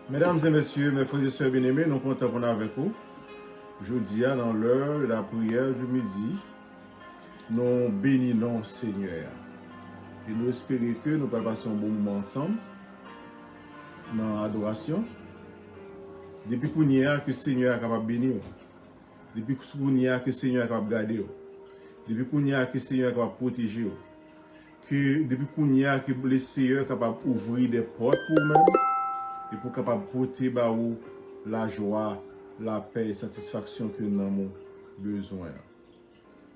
Mesdames et messieurs, mes frères et sœurs bien-aimés, nous comptons pour avec vous. Jeudi, dans l'heure de la prière du midi, nous bénissons Seigneur. Et nous espérons que nous passons un bon moment ensemble dans l'adoration. Depuis qu'on y a, que le Seigneur est capable de bénir. Depuis qu'on y a, que le Seigneur est capable de garder. Depuis qu'on y a, que le Seigneur est capable de protéger. Depuis qu'on y a, que le Seigneur est capable d'ouvrir des portes pour nous-mêmes. Et pour capable porter la joie, la paix et la satisfaction que nous avons besoin.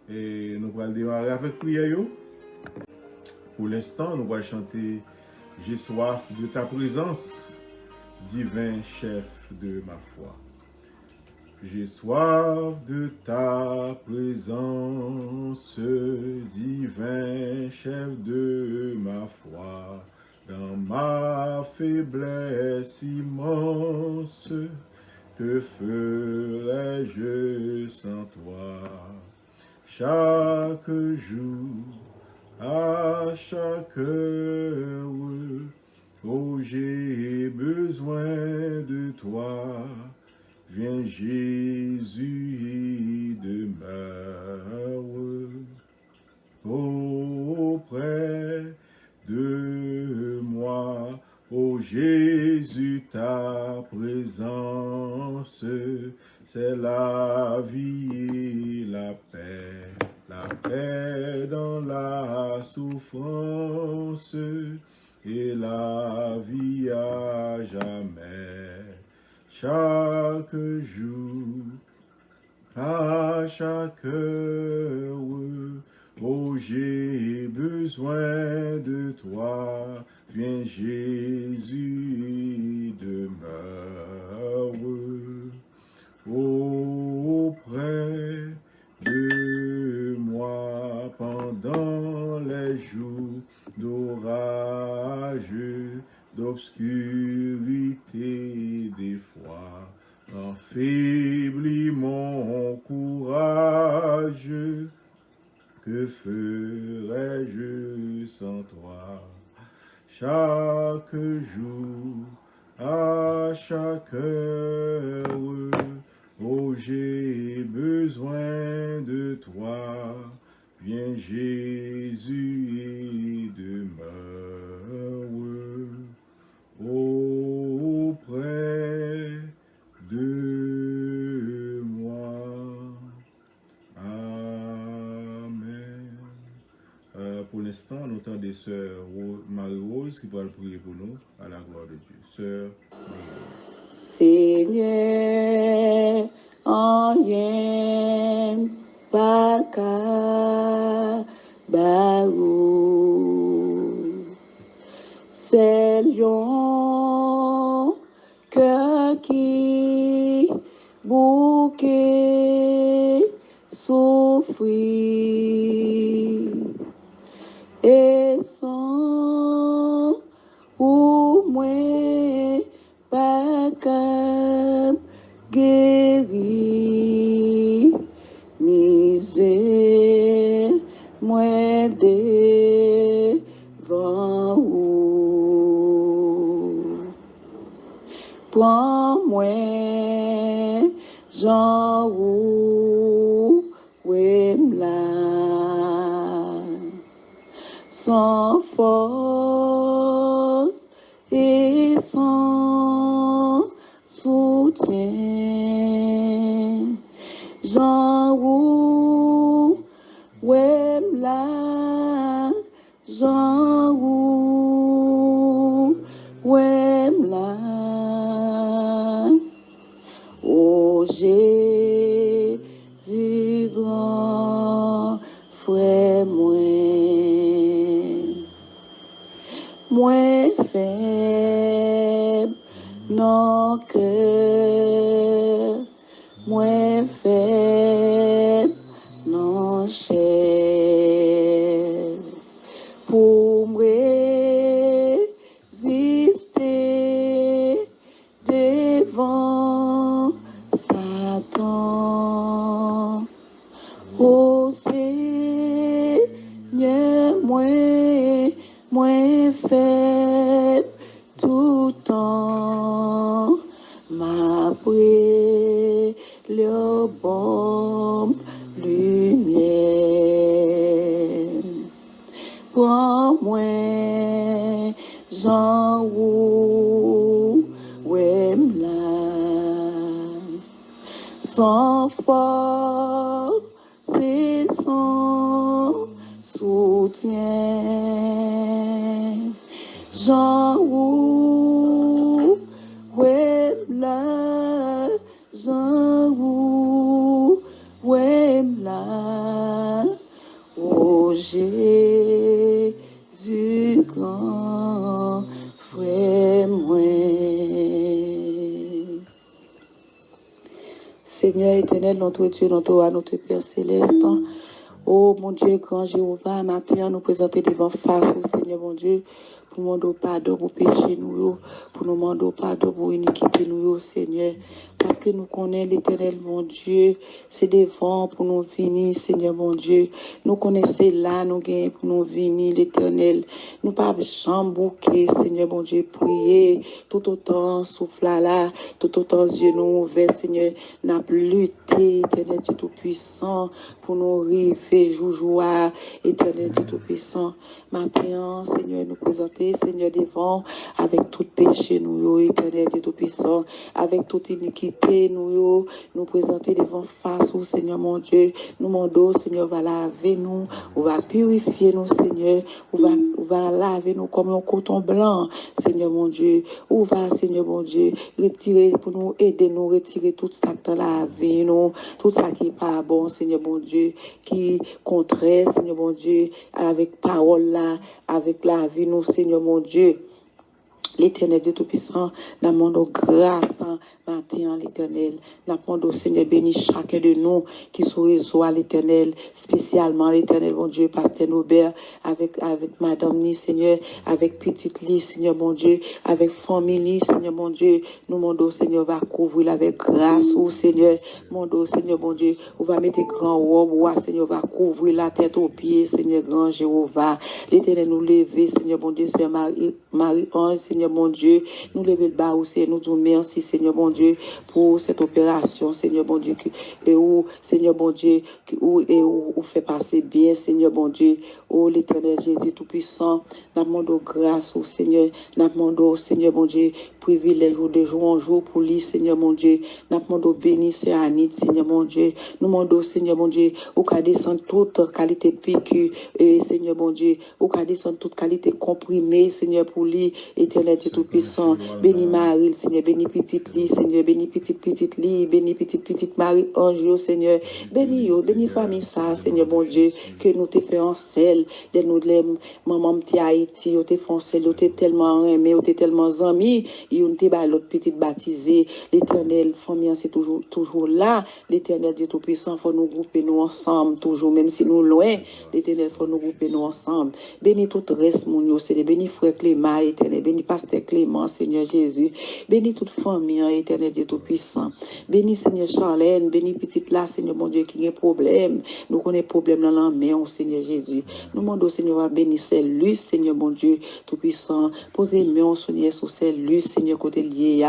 Et nous allons démarrer avec prière. Pour l'instant, nous allons chanter « J'ai soif de ta présence, divin chef de ma foi ». J'ai soif de ta présence, divin chef de ma foi. Dans ma faiblesse immense, que ferais-je sans toi? Chaque jour, à chaque heure, oh j'ai besoin de toi. Viens Jésus et demeure auprès de moi. Ô Jésus, ta présence, c'est la vie et la paix dans la souffrance et la vie à jamais. Chaque jour, à chaque heure, oh j'ai besoin de toi. Viens Jésus, demeure auprès de moi pendant les jours d'orage, d'obscurité des fois. Affaiblis mon courage, que ferais-je sans toi? Chaque jour, à chaque heure, oh j'ai besoin de toi. Viens Jésus et demeure auprès de moi. Amen. Pour l'instant, nous entendons des sœurs Marie-Rose qui vont prier pour nous à la gloire de Dieu. Sœur Marie-Rose. Seigneur, en rien, baka, barou, c'est lion, cœur qui bouquet, souffrir, et sans ou moins, pas cap guéri, misère, moins devant ou. Prends-moi, Jean ou, là, sans force et sans soutien. Jean ou, là, Jean ou, là. Ô Jésus grand frère moins faible, non cœur, moins faible, non chair, pour résister devant Satan. Ô Seigneur, moins faible tout temps. après le bon lumière. Prends-moi, Jean ou là, sans force et sans soutien. Jean ou là, Jean ou là, oh Jésus grand frère moi. Seigneur éternel, notre Dieu, notre roi, notre Père céleste, oh mon Dieu, grand Jéhovah, matin, nous présenter devant face au Seigneur, mon Dieu, pour nous demander pardon pour péché nous, pour nous demander pardon pour iniquité nous, Seigneur. Parce que nous connaissons l'éternel, mon Dieu, c'est devant pour nous venir, Seigneur, mon Dieu. Nous connaissons là, nous gagnons pour nous venir, l'éternel. Nous pas chambouquer, Seigneur, mon Dieu, prier, tout autant souffle là, tout autant yeux nous ouverts, Seigneur, n'a lutté, éternel Dieu Tout-Puissant, pour nous rêver, joie, éternel Dieu Tout-Puissant. Maintenant, Seigneur, nous présenter, Seigneur, devant, avec tout péché, nous, éternel Dieu Tout-Puissant, avec toute iniquité, nous présenter devant face au Seigneur, mon Dieu. Nous demandons, Seigneur, va laver nous, on va purifier nous, Seigneur, on va laver nous comme un coton blanc, Seigneur, mon Dieu. On va, Seigneur, mon Dieu, retirer, pour nous aider, nous retirer tout ça qui la vie, nous, tout ça qui n'est pas bon, Seigneur, mon Dieu, qui est contraire, Seigneur, mon Dieu, avec parole là, avec la vie, nous, Seigneur, mon Dieu. L'Éternel Dieu Tout-Puissant, nous demandons grâce matin, l'Éternel. Nous demandons, Seigneur, bénis chacun de nous qui sont réseau à l'Éternel, spécialement l'Éternel, mon Dieu, Pasteur Nobert, avec Madame Ni, Seigneur, avec Petite Ly, Seigneur, mon Dieu, avec famille, Seigneur, mon Dieu. Nous demandons, Seigneur, va couvrir avec grâce, oh Seigneur, mon Dieu, Seigneur, mon Dieu, on va mettre grand robe, Seigneur, va couvrir la tête aux pieds, Seigneur, grand Jéhovah. L'Éternel nous lever, Seigneur, mon Dieu, c'est Marie-Ange, Seigneur, mon Dieu, nous lever le bas aussi, nous disons merci, Seigneur, mon Dieu, pour cette opération, Seigneur, mon Dieu, et où, Seigneur, mon Dieu, où fait passer bien, Seigneur, mon Dieu, oh, l'Éternel Jésus Tout-Puissant, nous demandons grâce au Seigneur, nous demandons, Seigneur, mon Dieu, privilège de jour en jour pour lui, Seigneur, mon Dieu, nous demandons béni, Seigneur Anit, Seigneur, mon Dieu, nous demandons, Seigneur, mon Dieu, au cas descendre toute qualité de piqûre, Seigneur, mon Dieu, au cas descendre toute qualité comprimée, Seigneur, pour lui, Éternel Dieu Tout-Puissant, béni Marie, Seigneur, béni Petite Ly, Seigneur, béni Petite Ly, béni Petite Marie-Ange, Seigneur, béni famille ça, Seigneur, mon Dieu, que nous te fait en sel, de nous les maman petit Haïti, nous te fait en sel, nous te tellement aimé, nous te tellement amis, nous te ba l'autre petite baptisé, l'Éternel, famille, c'est toujours là, l'Éternel Dieu Tout-Puissant, faut nous grouper nous ensemble, toujours, même si nous loin, l'Éternel, faut nous grouper nous ensemble, béni tout reste, mon Dieu, Seigneur, béni frère Clément, Éternel, béni pasteur Clément, Seigneur Jésus, béni toute famille, Éternel Dieu Tout-Puissant, béni Seigneur Charlène, béni petite là, Seigneur mon Dieu, qui a problème, nous connaissons problème dans la main, Seigneur Jésus, nous demandons, Seigneur, à bénir celle-lui, Seigneur mon Dieu, Tout-Puissant, posez main, Seigneur, sur celle-lui, Seigneur, côté lié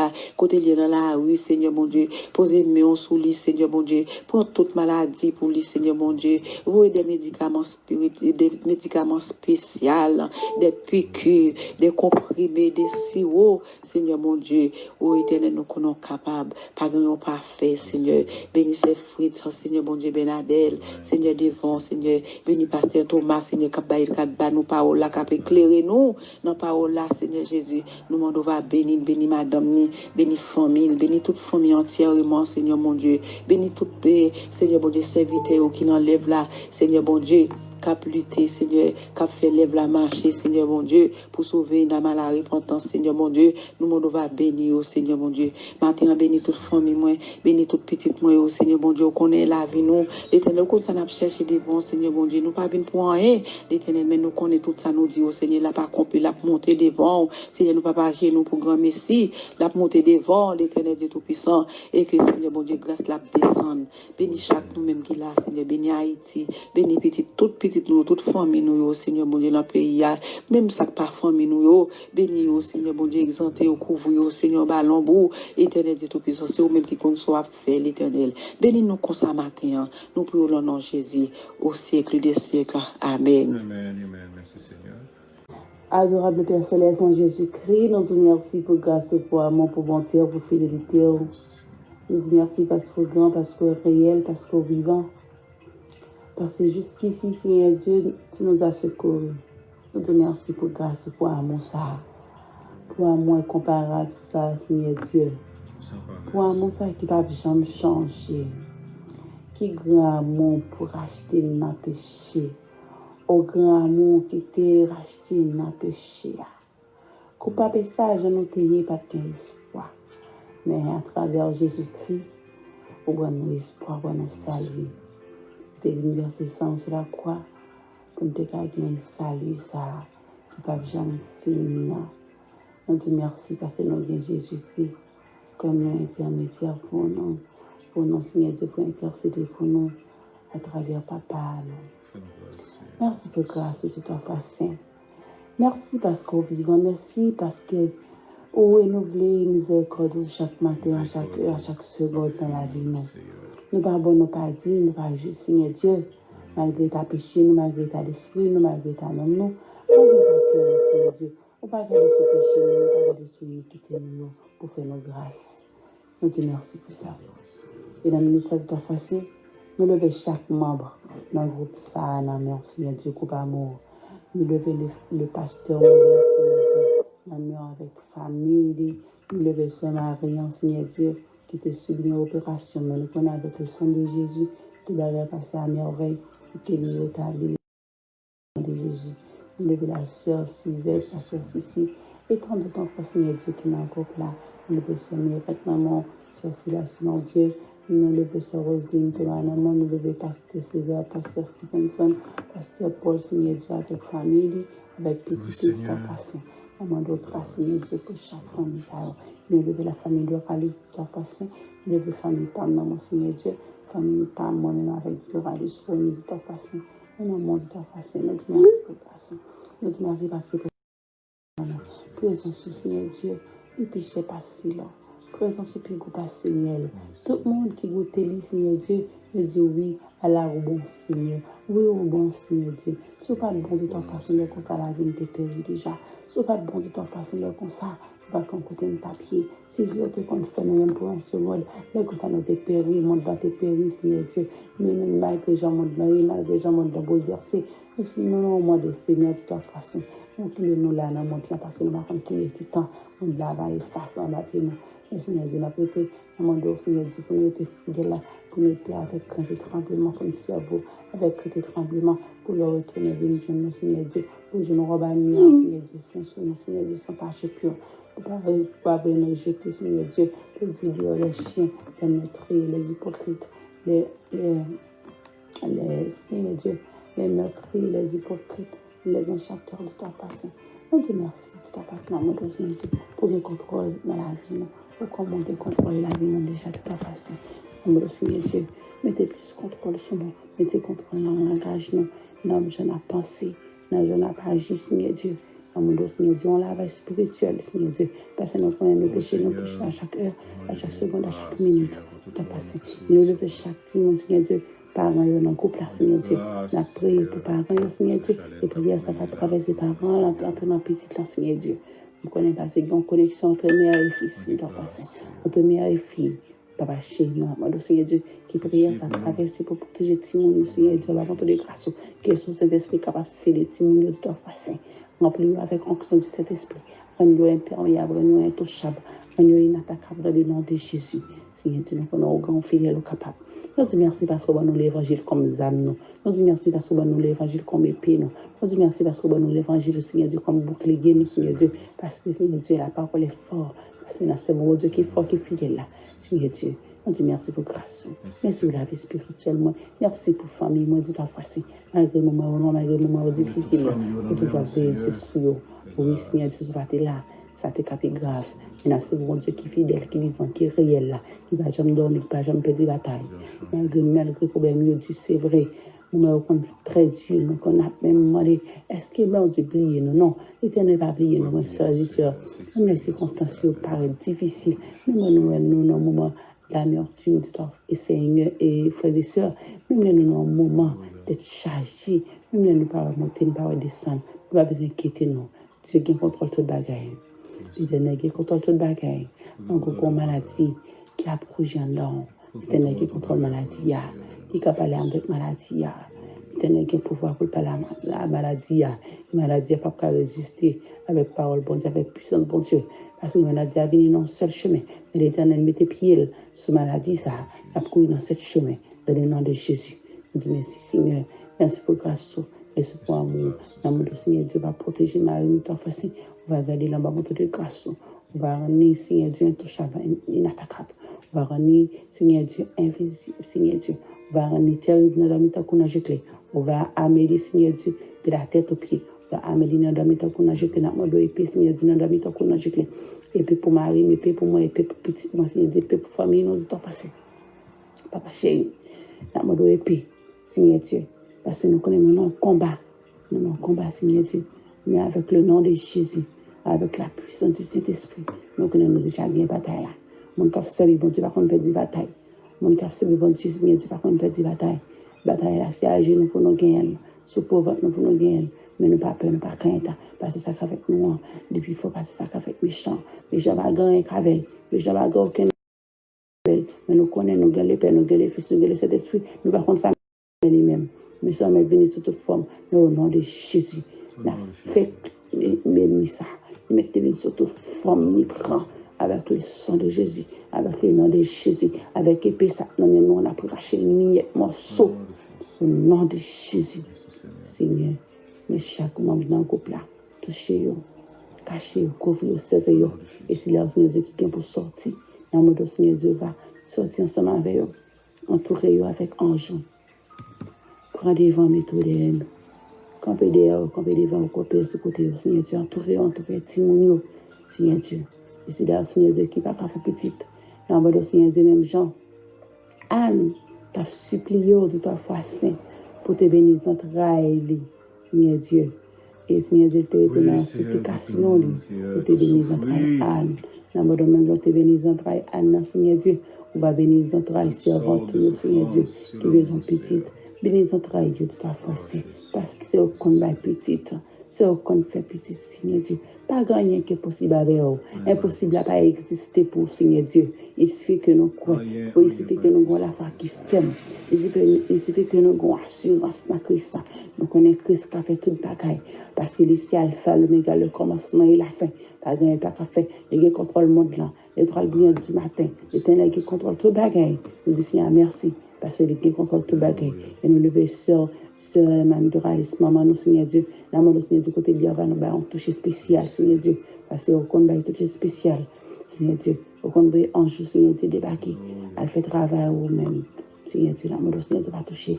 dans la rue, Seigneur mon Dieu, posez main sur lui, Seigneur mon Dieu, pour toute maladie pour lui, Seigneur mon Dieu, vous des médicaments spirituels, des médicaments spéciaux, des piqûres, des comprimés, des sirops, Seigneur mon Dieu, ô Éternel, nous connaissons capables, pas gagnons parfait, Seigneur, bénis ces fruits, Seigneur mon Dieu, Benadel, Seigneur Devon, Seigneur, bénis Pasteur Thomas, Seigneur, Kabaïl, Kadba, nous parole là, cap éclairer nous, dans parole là, Seigneur Jésus, nous demandons va bénir Madame Ni, bénis famille, bénis toute famille entièrement, Seigneur mon Dieu, bénis toute paix, Seigneur mon Dieu, serviteur qui n'enlève là, Seigneur mon Dieu, cap lutter, Seigneur, cap fait lève la marche, Seigneur mon Dieu, pour sauver une âme à la repentance, Seigneur mon Dieu, nous m'en va bénir, Seigneur mon Dieu. Maintenant, bénis toute famille, moi, bénis toute petite, moi, Seigneur mon Dieu, qu'on est la vie, nous, l'Éternel, comme ça, nous cherché des bons, Seigneur mon Dieu, nous pas venir pour rien, l'Éternel, mais nous connaissons tout ça, nous dit, Seigneur, la pas compris, la monter devant, Seigneur, nous pas agir, nous pour grand Messie, la monter devant, l'Éternel Dieu Tout-Puissant, et que, Seigneur mon Dieu, grâce la descende, bénis chaque nous-mêmes qui là, Seigneur, bénis Haïti, bénis toute petite petite nous, toute famille nous, Seigneur mon Dieu, dans le pays, même ça pas famille nous, bénis, Seigneur mon Dieu, exempté, couvre, Seigneur, ballon, beau, éternel de tout-puissant, c'est vous-même qui compte soit fait, l'éternel. Bénis nous comme ça matin, nous prions le nom de Jésus, au siècle des siècles. Amen. Amen, amen. Merci Seigneur. Adorable Père Céleste en Jésus-Christ, nous te remercions pour grâce, pour amour, pour bonté, pour fidélité. Nous te remercions parce que grand, parce que réel, parce que vivant. Parce que jusqu'ici, Seigneur Dieu, tu nous as secourus. Nous te remercions pour grâce, pour amour, ça. Pour amour incomparable, ça, Seigneur Dieu. Pour amour, ça qui ne va jamais changer. Qui grand amour pour acheter nos péchés. Au grand amour qui t'est racheté dans le péché. Coupable ça, je ne t'ai pas d'espoir. Mais à travers Jésus-Christ, on a nous espoir, on a nous salut. Tu es venu verser sang sur la croix pour nous gagner salut, ça, qui ne peut jamais finir. Nous te merci parce que nous avons Jésus-Christ comme intermédiaire pour nous, Seigneur Dieu, pour intercéder pour nous à travers Papa. Merci pour grâce de ta façon. Merci parce qu'on vivant. Merci parce que vous renouvelez miséricorde chaque matin, à chaque heure, à chaque seconde dans la vie. Nous ne pouvons pas dire, nous ne pouvons pas juste, Seigneur Dieu, malgré ta péché, nous, malgré ta esprit, nous, malgré ta nom, nous, malgré ta cœur, Seigneur Dieu. On ne peut pas regarder ce péché, nous, on ne peut pas regarder ce iniquité, nous, pour faire nos grâces. Nous te remercions pour ça. Et dans le ministère de ta façon, nous levons chaque membre dans le groupe ça, dans le Seigneur Dieu, coupe amour. Nous levons le pasteur, Seigneur Dieu, dans le avec famille. Nous levons Sœur Marie, Seigneur Dieu, qui te subit une opération. Mais nous connaissons avec le sang de Jésus, tout va passer à merveille, et que nous rétablissons le sang de Jésus. Nous levons la sœur Cisette, la sœur Sissi, et tant de temps pour Seigneur Dieu qui est encore là. Nous levons Sœur Mireille, maman, Sœur Silas, mon Dieu. Nous levons Sœur Roselyne, Thomas-Naman, nous levons Pasteur César, Pasteur Stevenson, Pasteur Paul, Seigneur Dieu, avec famille, avec petit et façon. Maman d'autres, Seigneur Dieu, pour chaque famille. Nous levons la famille de Ralis de ta façon. Nous levons la famille par maman, Seigneur Dieu, famille par moi-même avec de Ralis, de ta façon. Et maman de ta façon. Nous te remercions pour grâce. Nous te remercions parce que présence du Seigneur Dieu, le péché pas si long. Présence du goût pas Seigneur. Tout le monde qui goûte les Seigneur Dieu, me dit oui à la bon Seigneur. Oui au bon Seigneur Dieu. Si pas le bon de ta façon, le comme ça la vie te périt déjà. Si pas le bon de ta façon, le comme ça, va qu'on côté de ta pied. Si je te compte faire même pour un seconde, le comme ça nous te périt, le monde va te périr Seigneur Dieu. Mais même malgré gens monde malgré gens monde bouleversé, nous non au moins de finir de ta façon. Nous là dans le monde là parce que nous va continuer tout le temps. On là va effacer en la vie nous. Le Seigneur Dieu, nous prêté à mon dos, Seigneur Dieu, pour nous être fidèles là, pour nous être avec crainte et tremblement, pour nous servir avec crainte et tremblement, pour leur retourner vers nous, Seigneur Dieu, pour nous rober à nous, Seigneur Dieu, Seigneur Dieu, sans péché pur, pour ne pas nous jeter, Seigneur Dieu, pour dire les chiens, les meurtriers, les hypocrites, les Seigneur Dieu, les meurtriers, les hypocrites, les enchanteurs de ta passion. Nous te remercions de ta passion, mon Dieu, Seigneur Dieu, pour le contrôle dans la vie. Pour comment te contrôler la vie, non déjà de ta façon. Mon Seigneur Dieu, mettez plus contrôle sur nous, mettez contrôle dans le langage, non, je n'ai pas pensé, non, je n'ai pas agi, Seigneur Dieu. Mon Seigneur Dieu, on lave spirituel, Seigneur Dieu, parce que nous prenons nos péchés, nos péchés à chaque heure, à chaque seconde, à chaque minute, de passé. Nous levons chaque dimanche, Seigneur Dieu, parents, dans le couple, Seigneur Dieu, la prière pour parents, Seigneur Dieu, et prière, ça va traverser parents, l'entraînement petit, Seigneur Dieu. Nous connaissons pas ces grandes connexions entre mère et fils, de toute façon, entre mère et fille, papa chez nous, mon Seigneur Dieu, qui prière, ça traverse pour protéger Timon, Seigneur Dieu, avant de grâce, qui sont cet esprit capable de céder Timon, de toute façon. Remplis-nous avec onction de cet esprit, rends-nous imperméable, rends-nous intouchable, rends-nous inattaquable dans le nom de Jésus. Seigneur Dieu, nous connaissons au grand fidèle, au capable. Nous te remercions parce que nous l'évangile comme âme. Nous te remercions parce que nous l'évangile comme épée. Nous te remercions parce que nous l'évangile, Seigneur Dieu, comme bouclier, nous, Seigneur Dieu. Parce que, Seigneur Dieu, la parole est forte. Parce que c'est mon Dieu qui est fort, qui est fidèle là. Seigneur Dieu, nous te remercions pour grâce. Merci pour la vie spirituelle. Merci pour la famille, moi, de ta façon. Malgré le moment, malgré le moment difficile, que tu dois veiller sur eux. Oui, Seigneur Dieu, tu vas être là. Ça te capé grave. Mais c'est mon Dieu qui est fidèle, qui est vivant, qui est réel là, qui ne va jamais dormir, qui ne va jamais perdre la bataille. Malgré le problème, Dieu, c'est vrai. Nous sommes très durs, nous avons même demandé, est-ce que bon Dieu plie nous? Non, l'Éternel va plier nous, mes frères et sœurs. Même les circonstances paraissent difficiles, même nous, dans un moment d'amertume, et Seigneur et frères et sœurs, même nous, dans un moment d'être chargés, même nous, pas monter, nous pas descendre, nous pas besoin d'inquiéter nous. Dieu qui contrôle toute bagaille. L'Éternel qui contrôle toute bagaille. Donc, une maladie qui a projet en l'homme. L'Éternel qui contrôle la maladie, qui a parlé avec la maladie. L'Éternel qui a pouvoir pour parler la maladie. La maladie n'a pas résister avec parole bon Dieu, avec puissance bon Dieu. Parce que la maladie a venu dans un seul chemin. Mais l'Éternel mettait pied sur la maladie, ça a couru dans ce chemin. Dans le nom de Jésus. Nous disons merci Seigneur. Merci pour grâce. Merci pour amour. L'amour du Seigneur Dieu va protéger Marie. Nous t'en faisons. On va regarder là-bas de grâce. On va rendre Seigneur Dieu intouchable, inattaquable. On va rendre Seigneur Dieu invisible, Seigneur Dieu. On va rendre terrible dans la mita qu'on a jeté. On va améliorer Seigneur Dieu de la tête aux pieds. On va améliorer dans la mita qu'on a jeté. N'a pas d'épée Seigneur Dieu dans la mita qu'on a jeté. Épée pour Marie, épée pour moi, épée pour petit moi Seigneur Dieu, épée pour famille, nous t'en faisons. Papa chéri, n'a pas d'épée Seigneur Dieu. Parce que nous connaissons un combat. Nous avons un combat Seigneur Dieu. Mais avec le nom de Jésus, avec la puissance du Saint-Esprit, nous connaissons déjà bien bataille là. Mon cap servi bon Dieu, par contre, perdre bataille. Mon cap servi bon Dieu, Seigneur Dieu, par contre, perdre bataille. Bataille là, c'est âgé, nous pour nous gagner. Sous pauvre, nous pour nous gagner. Mais nous pas peur, nous pas crainte. Parce que ça avec nous. Depuis, il faut passer ça avec méchant. Les gens ne gagner qu'avec. Les gens ne gagner aucun. Mais nous connaissons, nous gagnons les pères, nous gagnons les fils, nous gagnons cet esprit. Nous par contre, ça lui-même. Mais ça, nous venons sous toute forme. Au nom de Jésus. La fête, mais ça. Mettez-le sur toute forme, ni prend. Avec le sang de Jésus, avec le nom de Jésus, avec épée, ça, nous, on a craché le miette, morceau. Au nom de Jésus. Seigneur, mais chaque membre dans le couple là, touchez-le, cachez-le, couvrez-le, servez-le. Et si là, Seigneur Dieu qui vient pour sortir, dans le Seigneur Dieu va sortir ensemble avec eux, entourez-le avec ange. Prenez devant, mettez derrière nous. Campez derrière, campez devant, campez sur côté, Seigneur Dieu, entourez-le, Timounio, Seigneur Dieu. Et c'est là, Seigneur Dieu, qui va pas faire petite. Dans le Seigneur Dieu, même Jean, Anne, t'as supplié de ta foi saint pour te bénir entrailles, Seigneur Dieu. Et Seigneur Dieu, te donne la supplication pour te bénir entrailles, Anne. Dans le même Jean, te bénir entrailles, Anne, Seigneur Dieu. On va bénir entrailles, servante, Seigneur Dieu, qui besoin petite. Bénis entrailles, Dieu, de ta foi saint. Parce que c'est au qu'on va petite. C'est au qu'on fait petite, Seigneur Dieu. Pas rien qui est possible avec eux. Impossible à pas exister pour Seigneur Dieu. Il suffit que nous croyons. Il suffit que nous avons la foi qui ferme. Il suffit que nous avons assurance dans Christ. Nous connaissons Christ qui a fait toute bagaille. Parce qu'il est ici alpha, l'oméga, le commencement et la fin. Pas rien pas fait. Il contrôle le monde là. L'étoile brillante du matin. L'Éternel qui contrôle toute bagaille. Nous disons Seigneur merci. Parce qu'il contrôle toute bagaille. Et nous levons sur Mme Doralis, maman, nous, Seigneur Dieu, la maman, Seigneur Dieu, côté bien, va nous faire un toucher spécial, Seigneur Dieu, parce qu'on compte un toucher spécial, Seigneur Dieu, on compte un ange, Seigneur Dieu, débarquer, elle fait travail ou même, Seigneur Dieu, la maman, Seigneur Dieu, va toucher,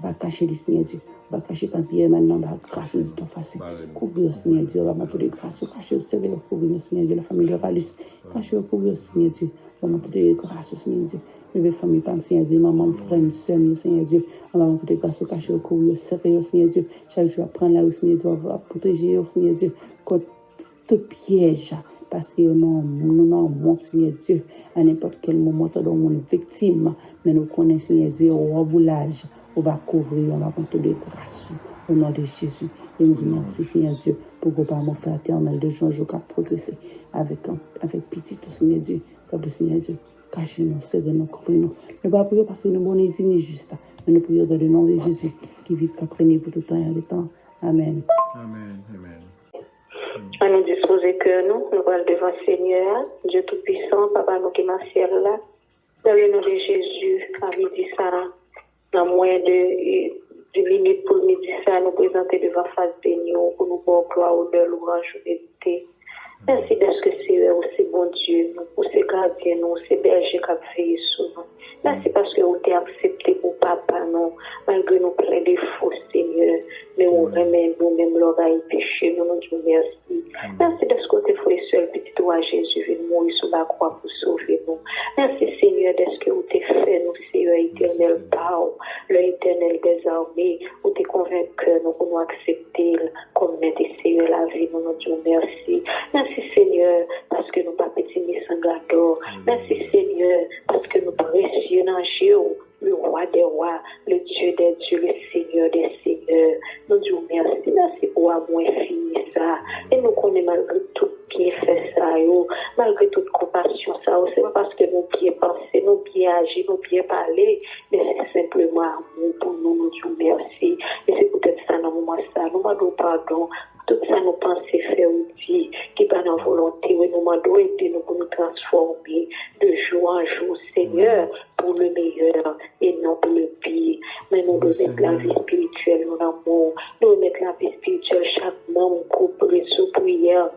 va cacher les Seigneur Dieu, va cacher papier maintenant, va grâce de ton face, couvrir, Seigneur Dieu, va mettre des grâces, cacher, servir, couvrir, Seigneur Dieu, la famille de Valis, cacher, couvrir, Seigneur Dieu, va mettre des grâces, Seigneur Dieu. Les familles, Seigneur Dieu, maman, frère, soeur, Seigneur Dieu, on va monter des grâces au cachet, au courrier, au serré, Seigneur Dieu. Chaque jour, prendre là, Seigneur Dieu, on va protéger, Seigneur Dieu, contre tout piège. Parce que nous avons, Seigneur Dieu, à n'importe quel moment, nous avons une victime. Mais nous connaissons, Seigneur Dieu, au remboulage, on va couvrir, on va monter des grâces au nom de Jésus. Et nous disons merci, Seigneur Dieu, pour que par mon frère éternel de jour à progresser avec pitié, Seigneur Dieu, comme Seigneur Dieu. Cachez-nous, serrez-nous, couvrez-nous. Nous ne pas prier parce que nous sommes dignes juste, mais nous prions dans le nom de Jésus qui vit qu'après pour tout temps et en temps. Amen. Amen. Amen. À nous disposer que nous allons devant le Seigneur, Dieu Tout-Puissant, Papa, nous qui est dans le ciel là. Dans le nom de Jésus, à midi ça, dans moins de minutes pour midi ça, nous présenter devant face bénie pour nous pour gloire, honneur, louange, vérité. Merci parce que c'est aussi bon Dieu, pour ces gardiens, nous, ces bergers qui ont veillé sur nous. Merci parce que vous t'avez accepté pour papa, non. Malgré nos pleins défauts, Seigneur. Mais on remet nous-mêmes l'oreille péché, nous nous disons merci. Merci parce que tu fait seul petit toi, Jésus, venu mourir sur la croix pour sauver nous. Merci, Seigneur, parce que vous t'es fait, nous, Seigneur éternel, par l'éternel des armées, vous t'es convaincu, nous pouvons accepter comme maître et Seigneur la vie, nous nous disons merci. Merci, Seigneur, parce que nous pas petits ni sanglateurs. Merci, Seigneur, parce que nous précieux dans Dieu, le roi des rois, le Dieu des dieux, le Seigneur des seigneurs. Nous disons merci, merci pour amour infini ça. Et nous connaissons malgré tout qui fait ça, malgré toute compassion ça, c'est pas parce que nous bien penser, nous bien agir, nous bien parler, mais c'est simplement amour pour nous, nous disons merci. Et c'est peut-être ça dans le moment ça, nous demandons pardon. Tout ça nous pensons faire ou dire, qui pas dans volonté, oui, nous demandons aider nous pour nous transformer de jour en jour, Seigneur, pour le meilleur et non pour le pire. Mais nous devons mettre la vie spirituelle, nous l'amour, nous devons mettre la vie spirituelle, chaque membre, groupe, réseau, prière,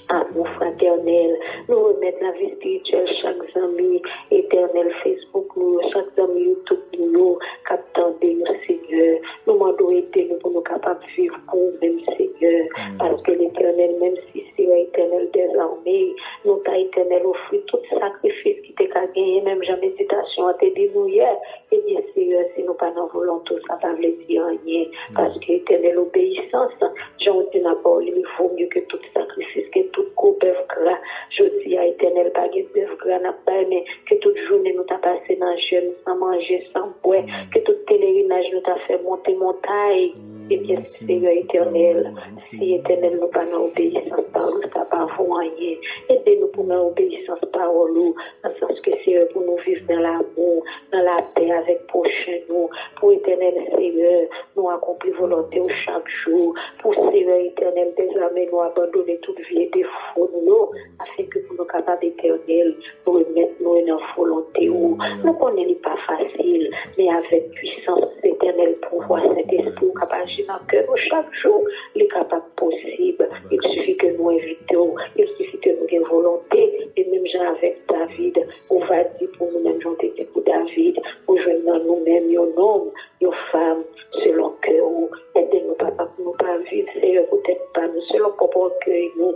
amour fraternel, nous remettre la vie spirituelle, chaque ami éternel Facebook, nous, chaque ami YouTube, nous, captant de nous, Seigneur. Nous demandons aider nous pour nous capables de vivre pour nous-mêmes, Seigneur. Parce que l'éternel, même si c'est l'éternel des armées, nous t'a éternel offert tout sacrifice qui t'a gagné, même jamais méditation à te dire nous hier. Et bien, Seigneur, si nous pas dans volonté, ça ne veut dire rien. Parce que l'éternel obéissance, Jean dit la parole, il faut mieux que tout sacrifice, que tout coup bœuf gras. Je dis à l'éternel, pas de bœuf gras, n'a pas, mais que toute journée nous t'a passé dans le jeûne, sans manger, sans boire, que tout pèlerinage nous t'a fait monter montagne. Et bien, Seigneur éternel, si éternel nous pas dans l'obéissance par nous, ça pas rien. Aidez-nous pour dans l'obéissance par nous, dans le sens que c'est pour nous vivre dans l'amour, dans la paix avec prochain nous, pour éternel Seigneur, nous accomplir volonté chaque jour, pour Seigneur éternel, désormais nous abandonner toute vie et défaut nous, afin que pour nous capables éternel, nous remettre nous dans volonté. Nous connaissons pas facile, mais avec puissance éternelle, pouvoir, Saint-Esprit, capable dans le cœur chaque jour, les capables possibles. Il suffit que nous invitons, il suffit que nous ayons volonté, et même avec David, on va dire pour nous-mêmes, j'en ai dit pour David, pour joindre nous-mêmes, nos hommes, nos femmes, selon cœur, aidez-nous, papa, pour nous pas vivre, Seigneur, peut-être pas nous, selon propre cœur, nous.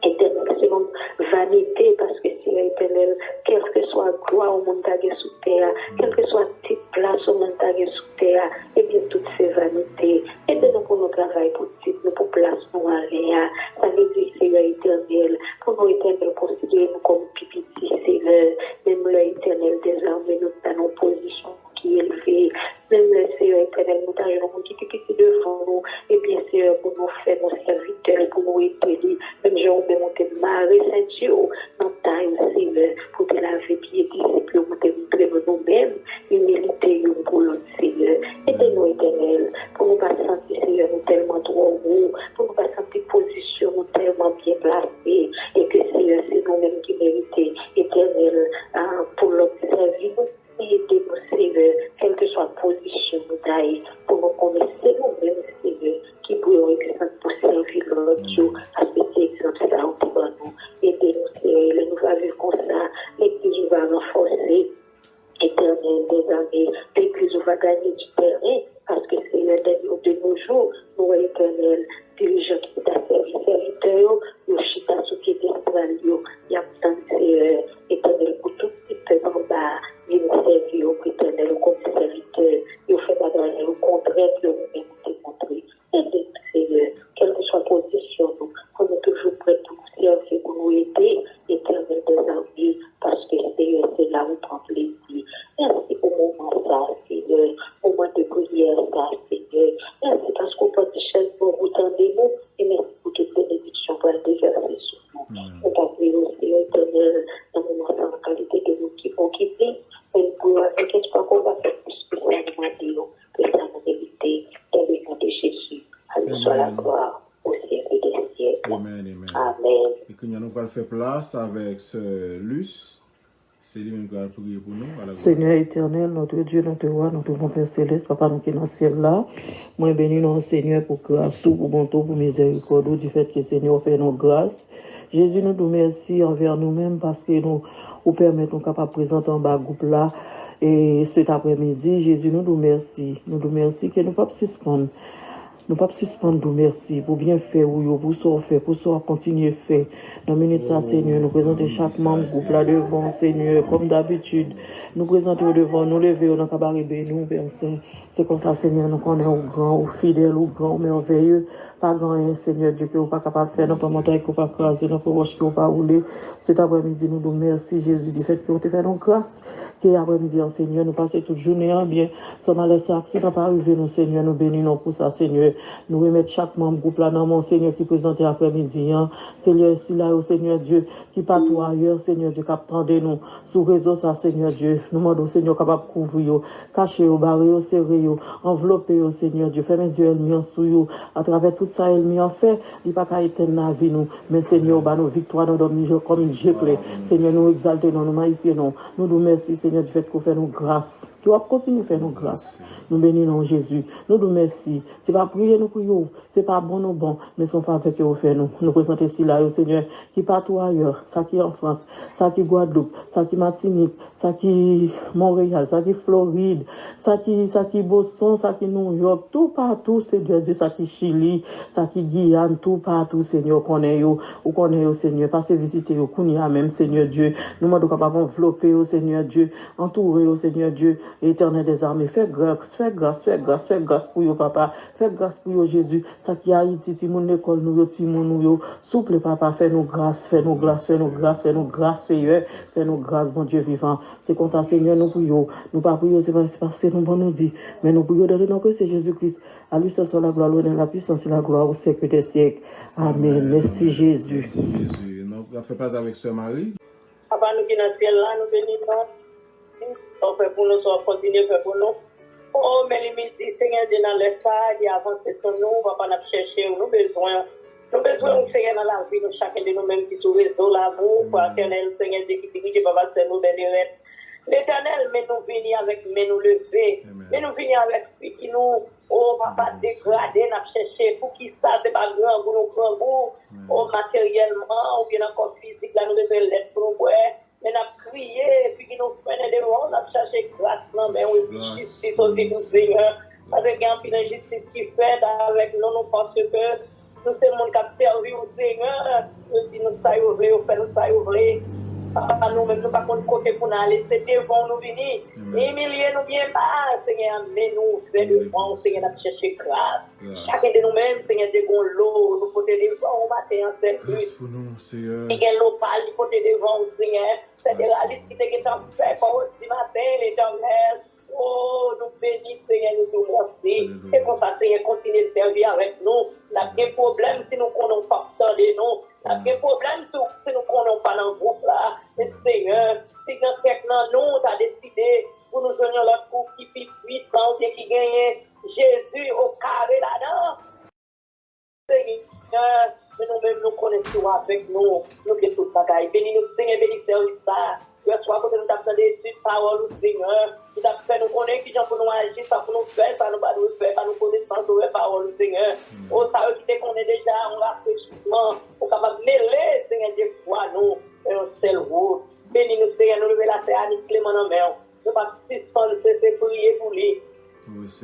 Éternel, selon vanité, parce que c'est éternel, quelle que soit gloire au monde sous terre, quelle que soit petite place au monde sous terre, et bien toutes ces vanités. Aidez-nous pour nos travail, pour titre, nous pour place nous aller. Ça veut dire, Seigneur éternel, pour nous éternel, considérer nous comme pipiti, Seigneur, même l'éternel des armes, nous dans nos positions qui est élevée, même le Seigneur éternel, nous avons qui est devant nous, et bien Seigneur, pour nous faire nos serviteurs, pour nous aider, même j'ai monté Marie Saint-Dieu, dans time, Seigneur, pour te laver pieds, disciples, pour te montrer nous-mêmes, humilité, pour l'autre Seigneur. Aidez-nous éternel, pour nous pas sentir, Seigneur, nous tellement trop haut, pour nous pas sentir position, nous tellement bien placée, et que Seigneur, c'est nous-mêmes qui méritons, éternel, pour l'autre service. Aidez-nous, Seigneur, quelle que soit la position nous d'ailleurs, pour nous connaître nous-mêmes, Seigneur, qui pourront exemple pour servir l'autre Dieu, à cet exemple, ça, pour nous. Aidez-nous, Seigneur, nous allons vivre comme ça, l'Église va renforcer, éternel des années, l'Église va gagner du terrain, parce que c'est le dernier de nos jours, nous, éternel, dirigeants qui t'a servi, serviteurs, le chita sous qui est il y a tant de éternel pour tout petit peu en bas, il nous servit au éternel comme serviteur, il fait bagarre au contraire de nous-mêmes démontrer. Aidez-nous, Seigneur, quelle que soit la position, nous sommes toujours prêts pour nous servir, pour nous aider, éternel des armées, parce que Seigneur, c'est là où on prend plaisir. Merci au moment ça, Seigneur, au moment de prière, ça, Seigneur. Merci parce qu'on peut te chercher pour vous tendez-nous, et merci pour toute bénédiction pour la déverser sur nous. On va prier au Seigneur éternel, dans le moment en qualité de nous qui vont quitter, mais pour avec espoir qu'on va faire plus que ça nous a dit, que ça nous mérite, dans le nom de Jésus. À nous soit la gloire au siècle des siècles. Amen. Amen. Et que nous allons faire place avec ce Luce. C'est lui qui va prier pour nous. Seigneur éternel, notre Dieu, notre roi, notre bon Père céleste, Papa, nous qui est dans le ciel là. Moi, bénis nous, Seigneur, pour grâce, pour bon temps, pour miséricorde, du fait que Seigneur fait nos grâces. Jésus, nous nous merci envers nous-mêmes parce que nous permettons capables de présenter en bas groupe là. Et cet après-midi, Jésus, nous nous merci. Nous nous merci que nous ne pouvons pas suspendre. Nous ne pouvons pas suspendre, nous merci pour bien faire, pour ça faire, pour ça continuer à faire. Dans la minute, ça, Seigneur, nous présentons chaque membre groupe là devant, Seigneur, comme d'habitude. Nous présentons devant, nous lever dans le cabaret, nous, Père Saint. C'est comme ça, Seigneur, nous connaissons au grand, au fidèle, au grand, au merveilleux. Pas grand, Seigneur Dieu, que vous pas capable de faire, nous pas monter, que vous pas craser, nous pas roche, que vous pas rouler. Cet après-midi, nous nous merci, Jésus, du fait que vous te fait nos grâces. Que après-midi, Seigneur, nous passons toute journée en bien, sans malheur, accident pas arrivé, nous, Seigneur, nous bénissons pour ça, Seigneur. Nous remettons chaque membre groupe là dans mon Seigneur qui présente après-midi, Seigneur, si là, au Seigneur Dieu, qui partout ailleurs, Seigneur Dieu, captendez nous, sous réseau, ça, Seigneur Dieu. Nous demandons, Seigneur, capable de couvrir, cacher, barrer, serrer, envelopper, Seigneur Dieu, faire mes yeux ennemis en sous, à travers tout ça, ennemis en fait, il n'y a pas qu'à éteindre la vie, nous, mais Seigneur, bah, nos victoires, nous donnons comme une jecle, Seigneur, nous exaltons, nous magnifions, nous nous merci, Seigneur, du fait qu'on fait nos grâces, tu vas continuer à faire nos grâces, nous bénissons Jésus, nous nous merci, c'est pas prier, nous prions, c'est pas bon, nous bon, mais son faveur que vous faites, nous présentons ici là, au Seigneur, qui partout ailleurs, ça qui est en France, ça qui est Guadeloupe, ça qui est Martinique, ça qui est Montréal, ça qui est Floride, ça qui est Boston, ça qui est New York, tout partout, Seigneur Dieu, ça qui est Chili, ça qui est Guyane, tout partout, Seigneur, qu'on est yo, Seigneur, passez visiter yo, Kounia même, Seigneur Dieu, nous sommes capables d'envelopper au Seigneur Dieu, entourer au Seigneur Dieu, éternel des armées, fais grâce pour yo, papa, fais grâce pour yo, Jésus, ça qui a Haïti, Timoun l'école, nous yo, Timoun nous yo, souple, papa, fais nous grâce, Seigneur, fais nous grâce, bon Dieu vivant, c'est comme ça, Seigneur, nous prions, nous pas prions, c'est parce que nous bon nous dit, mais nous prions dans le nom que c'est Jésus-Christ, à lui, ça soit la gloire, l'honneur, la puissance et la gloire au siècle des siècles. Amen. Merci Jésus. Merci Jésus. Donc, on fait pas avec Sœur Marie. Papa, nous qui dans le ciel là, nous bénissons. On fait pour nous, on continue à faire pour nous. Oh, mais les midi, Seigneur Dieu, dans le stade, il avance sur nous, papa, nous chercher, nous besoin. Nous besoin, Seigneur, dans la vie, nous chacun de nous-mêmes qui sont réseau l'amour, pour l'éternel, Seigneur Dieu, qui dirige, papa, c'est nous, bénévole. L'éternel, mais nous venir avec, mais nous lever, mais nous venir avec celui qui nous, oh papa, dégradé, nous chercher, pour qui ça, c'est pas grand, pour nous grand goût, oh matériellement, ou bien encore physique, là, nous devons l'être pour nous, mais nous crié, puis qui nous fait des mots, nous chercher grâce, mais oui, justice aussi, nous Seigneur, parce qu'il y a une justice qui fait avec nous, nous pensons que nous sommes le monde qui a servi au Seigneur, nous disons, nous sommes ouvrés, nous faisons, nous sommes ouvrés. Papa, nous-mêmes, nous ne pouvons pas côté pour nous aller, c'est devant nous venir. Humilier nous bien bas, Seigneur, mais nous, c'est devant, Seigneur, nous chercher grâce. Chacun de nous-mêmes, Seigneur, de l'eau, nous côté devant, au matin, en service. Pour nous, Seigneur. Et qu'il l'eau parle du côté devant, Seigneur. C'est de la liste qui est en fait, comme aussi matin, l'éternel. Oh, nous bénissons, Seigneur, nous nous merci. Et comme ça, Seigneur, continue de servir avec nous. N'a pas de problème si nous ne connaissons pas de nous. N'a pas de problème si nous ne connaissons pas dans le groupe là. Mais Seigneur, si quelqu'un nous a décidé pour nous donner leur coupe qui fait puissant, qui gagne Jésus au carré là-dedans. Seigneur, mais nous-mêmes nous connaissons avec nous. Nous qui tout ça, bénis-nous, Seigneur, bénis-nous ça. Que soit que nous avons des paroles au Seigneur, qui t'a fait nous connaître, qui pour nous agir, ça pour nous faire, ça nous pas nous faire, ça nous connaître de paroles au Seigneur. Oh, ça qui te connaît déjà, on rafraîchissement, pour capable mêler, Seigneur, des fois nous, et un seul route. Bénis-nous, Seigneur, nous lever la terre, Annie Clément en mer. Nous pas suspendre, cesser prier pour lui.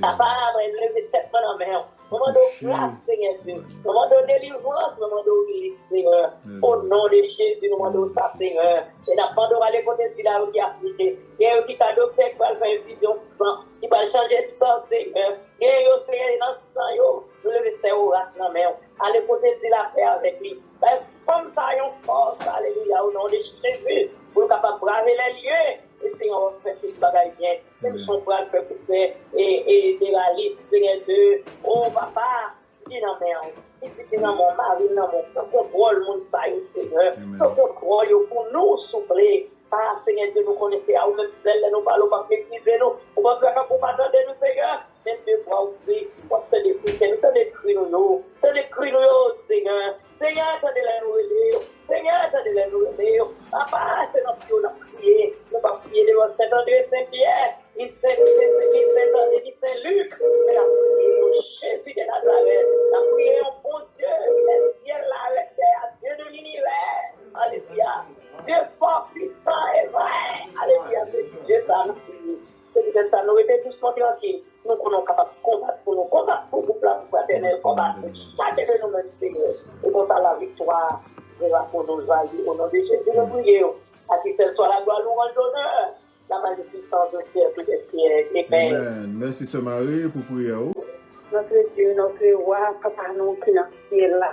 Papa, nous lever cette main en mer. Moment de grâce, Seigneur Dieu. Moment de délivrance, moment de guérison, Seigneur. Au nom de Jésus, nous demandons ça, Seigneur. Et n'abandonnons pas les côtés de la qui a appliqué. Il y a qui t'a adopté, qui va faire une vision qui va changer de sang, Seigneur. Il y a yo, Seigneur, dans ce sang, nous levons ces orages dans la main. Allez côté de la paix avec lui. Comme ça, il y a une force, alléluia, au nom de Jésus. Pour nous capables de braver les lieux. Et Seigneur, on va faire ce bagaille bien. Même son frère fait pour faire et de la liste, Seigneur Dieu. Oh, papa, dis dans mes hanches. Dis dans mon mari, dans mon contrôle, mon taille, Seigneur. Contrôle pour nous souffler. Ah, Seigneur Dieu, nous connaissons à vous, même celle nous parlons pas maîtriser nous. On va faire pour pas donner nous, Seigneur. Même Dieu, pour ouvrir, pour se décrire, nous sommes décrits, nous. Se décrire, nous, Seigneur. Seigneur, attendez-les nous relire. Seigneur, attendez-les nous relire. Papa, c'est notre Dieu, on a prié. Nous pas prier devant Saint-André, Saint-Pierre, ni Saint-André, ni Saint-Luc. Mais la prié, nous, Jésus de Nazareth. La prié, on bon Dieu, le ciel, la terre, Dieu de l'univers. tranquille. Nous sommes capables de combattre pour nous combattre pour nous, pour fraternel, combattre. Chacun de nous, Seigneur. Et pour ça, la victoire sera pour nous joyeux. Au nom de Jésus, nous prions. À qui ce soit la gloire, louange, l'honneur, la magnificence de siècle des siècles. Amen. Merci, Sœur Marie, pour prier. Notre Dieu, notre roi, papa, nous qui dans le ciel là.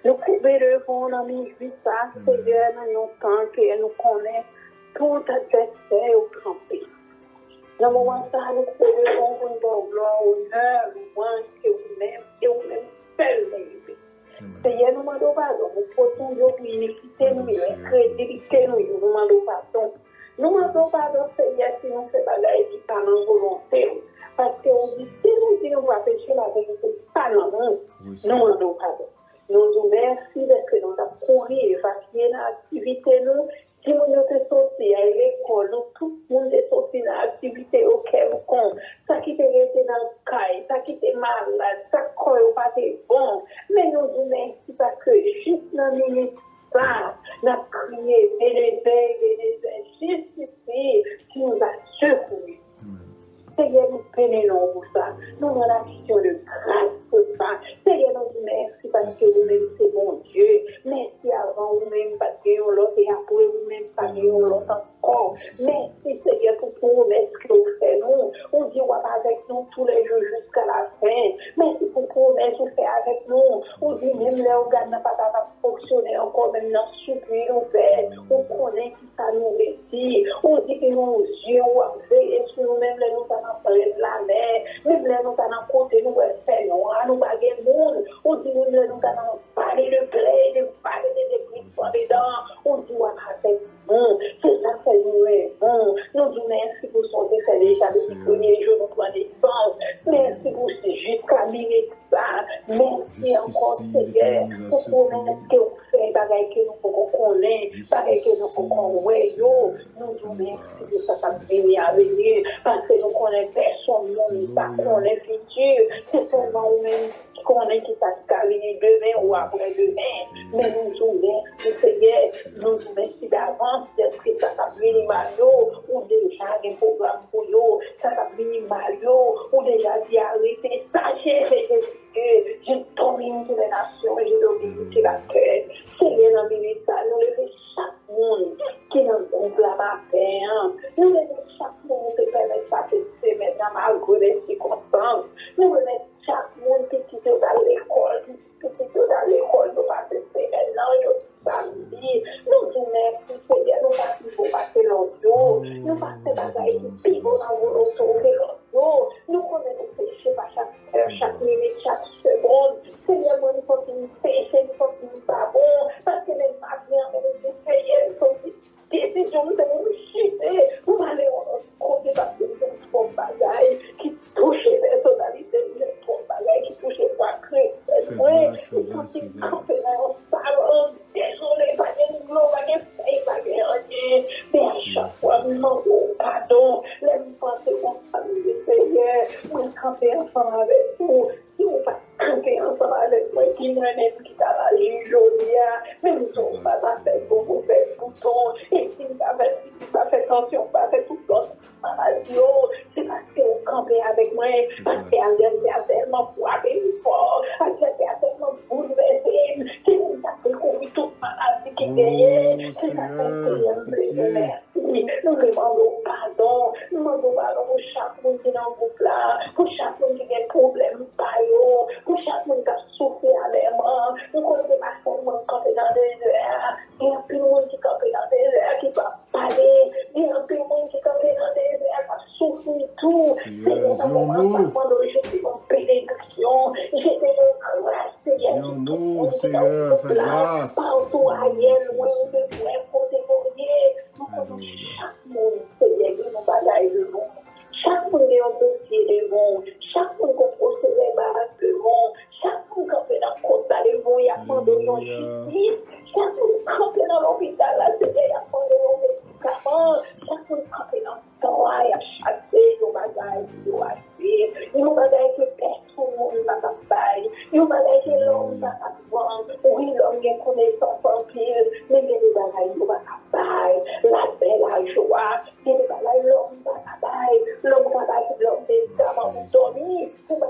Nous pouvons devant dans nos vies, ça, Seigneur, dans nos temps que nous connaissons, tout adversaire au campé. Dans le moment ça, nous pouvons devant pour nous gloire, honneur, louange, que vous-même seul mérite. Seigneur, nous demandons pardon, nous portons Dieu pour iniquité, nous, crédibilité, nous demandons pardon. Nous demandons pardon, Seigneur, si nous faisons bagaille qui parle en volonté. Parce qu'on dit, si nous disons qu'on va pécher la vérité, pas non, nous demandons pardon. Nous disons merci parce que nous avons couru et vaqué dans l'activité, nous, si nous sommes sortis à l'école, nous, tout le monde est sorti dans l'activité auquel nous comptons. Ça qui était resté dans le caille, ça qui était malade, ça qui n'a pas été bon. Mais nous disons merci parce que juste dans le ministère, nous avons crié, juste ici, qui nous a secourus. Seigneur, nous pénétrons pour ça. Nous avons la question de grâce pour ça. Seigneur, nous disons merci parce que vous-même, c'est bon Dieu. Merci avant vous-même parce que l'autre et après vous-même parce que l'autre encore. Merci, Seigneur, pour promesses que vous faites nous. On dit, on va avec nous tous les jours jusqu'à la fin. Merci pour promesses que vous faites avec nous. On dit, même les organes n'ont pas fonctionné encore, même dans le soupir, on fait. On connaît qui ça nous réussit. On dit que nos yeux ont veillé sur nous-mêmes, nous avons la mer, même là, nous allons côté, nous faire noir, nous baguer le monde. On dit, nous allons parler de plaie, de parler de victoires dedans. On dit, on va faire bon. C'est ça que nous bon. Nous disons merci pour son défait déjà depuis le premier jour, nous prenons naissance. Merci pour ce jusqu'à minuit ça. Merci encore, Seigneur, pour promesses que vous faites, bagaille que nous pouvons connaître, bagaille que nous pouvons voir. Nous disons merci pour ça, ça vient à venir, parce que nous connaissons personne, nous ne connaissons futur. C'est seulement nous-mêmes qui connaissons qui ça venir demain ou après demain. Mais nous disons merci, Seigneur, nous disons merci d'avance, parce que ça va venir mal, ou déjà des programmes pour eux, ça va venir mal, ou déjà dit arrêtez, sachez, je domine les nations et je domine la terre. Seigneur, dans le ministère, nous levons chaque monde qui est dans le groupe la matin. Nous levons chaque monde qui permet de passer cette semaine malgré les circonstances. Nous levons chaque monde qui quitte dans l'école, dans l'école, nous passons cette semaine, samedi. Nous disons merci, Seigneur, nous passons pour passer l'audio. Nous passons bagaille qui pivot dans vos l'audio. Nous connaissons nos péchés par chaque heure, chaque minute, chaque seconde. Seigneur, nous faut nous pécher, nous faut nous pas bon, parce que les partenaires, nous Seigneur, nous sommes décisions, nous devons chuter. Nous allons compter parce que nous avons trop de bagailles qui touchent les personnalités, nous avons trop de bagailles qui touchent les poitrines. Il faut qu'ils campent dans un salon. Désolé, pas de gloire, pas de faille, pas de rien. Mais à chaque fois, nous demandons pardon. Les pensées qu'on famille, Seigneur, nous camper ensemble avec vous. Si vous pas camper ensemble avec moi, qui nous aime, qui t'a la aujourd'hui, mais nous ne sommes pas fait pour vous faire bouton. Et si vous n'avez pas fait attention, pas fait tout ça, c'est parce que vous campez avec moi, parce qu'elle a tellement frappé fort, elle a tellement bouleversé, qui nous a fait courir toute maladie qui gagnait. C'est ça que merci. Nous demandons pardon. Nous demandons pardon pour chaque monde qui est dans le groupe là, pour chaque monde qui a des problèmes, pour chaque monde qui a souffert à l'air. Nous connaissons pas seulement camper dans des airs. Il y a plus de monde qui campe dans des airs, qui va parler. Il y a plus de monde qui campe dans des airs, qui souffre tout. C'est pendant que j'étais en pérégrine, j'étais en grâce. Seigneur, fais grâce. Partout ailleurs, loin de loin, côté côté. Nous connaissons chaque monde, Seigneur, qui nous bagaille de bon. Chaque monde est un dossier de bon. Chaque monde qui procède les barrages de bon. Chaque monde qui fait dans le côte de bon, il y a pendant en justice. Chaque monde qui fait dans l'hôpital, là, Seigneur, il y a pendant en médicaments. Chaque monde qui fait dans le temps, il y a chassé nos bagailles, il y a assez. Il y a des bagailles que personne ne va pas faire. Il y a des bagailles que l'homme ne va pas vendre. Oui, l'homme a une connaissance en pile, mais il y a des bagailles qui ne va pas faire. La paix, la joie, il y a des bagailles que l'homme ne va pas faire. travail, l'homme travaille, l'homme médicament pour dormir, pour pas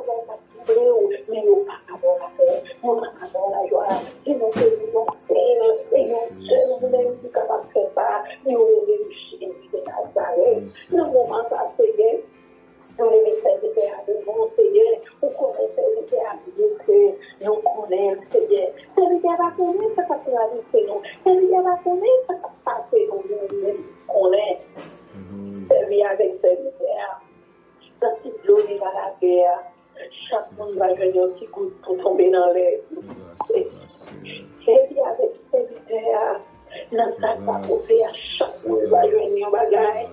trouver, mais il n'y a pas avoir la paix, il n'y a pas avoir la joie, sinon c'est une peine, et nous sommes même si capable de faire ça, nous réussissons de Nazareth. Le moment ça c'est dans les serviteurs de mon Seigneur, on connaît les serviteurs de nous connaît Seigneur. Serviteurs va connaître ce qui va arriver, nous. Serviteurs va connaître ce qui va passer, nous connaît. Servir avec serviteurs. Dans cette gloire à la guerre, chaque monde va venir un petit coup pour tomber dans les. Servir avec serviteurs. Dans sa pauvreté, à chaque monde va venir un bagage.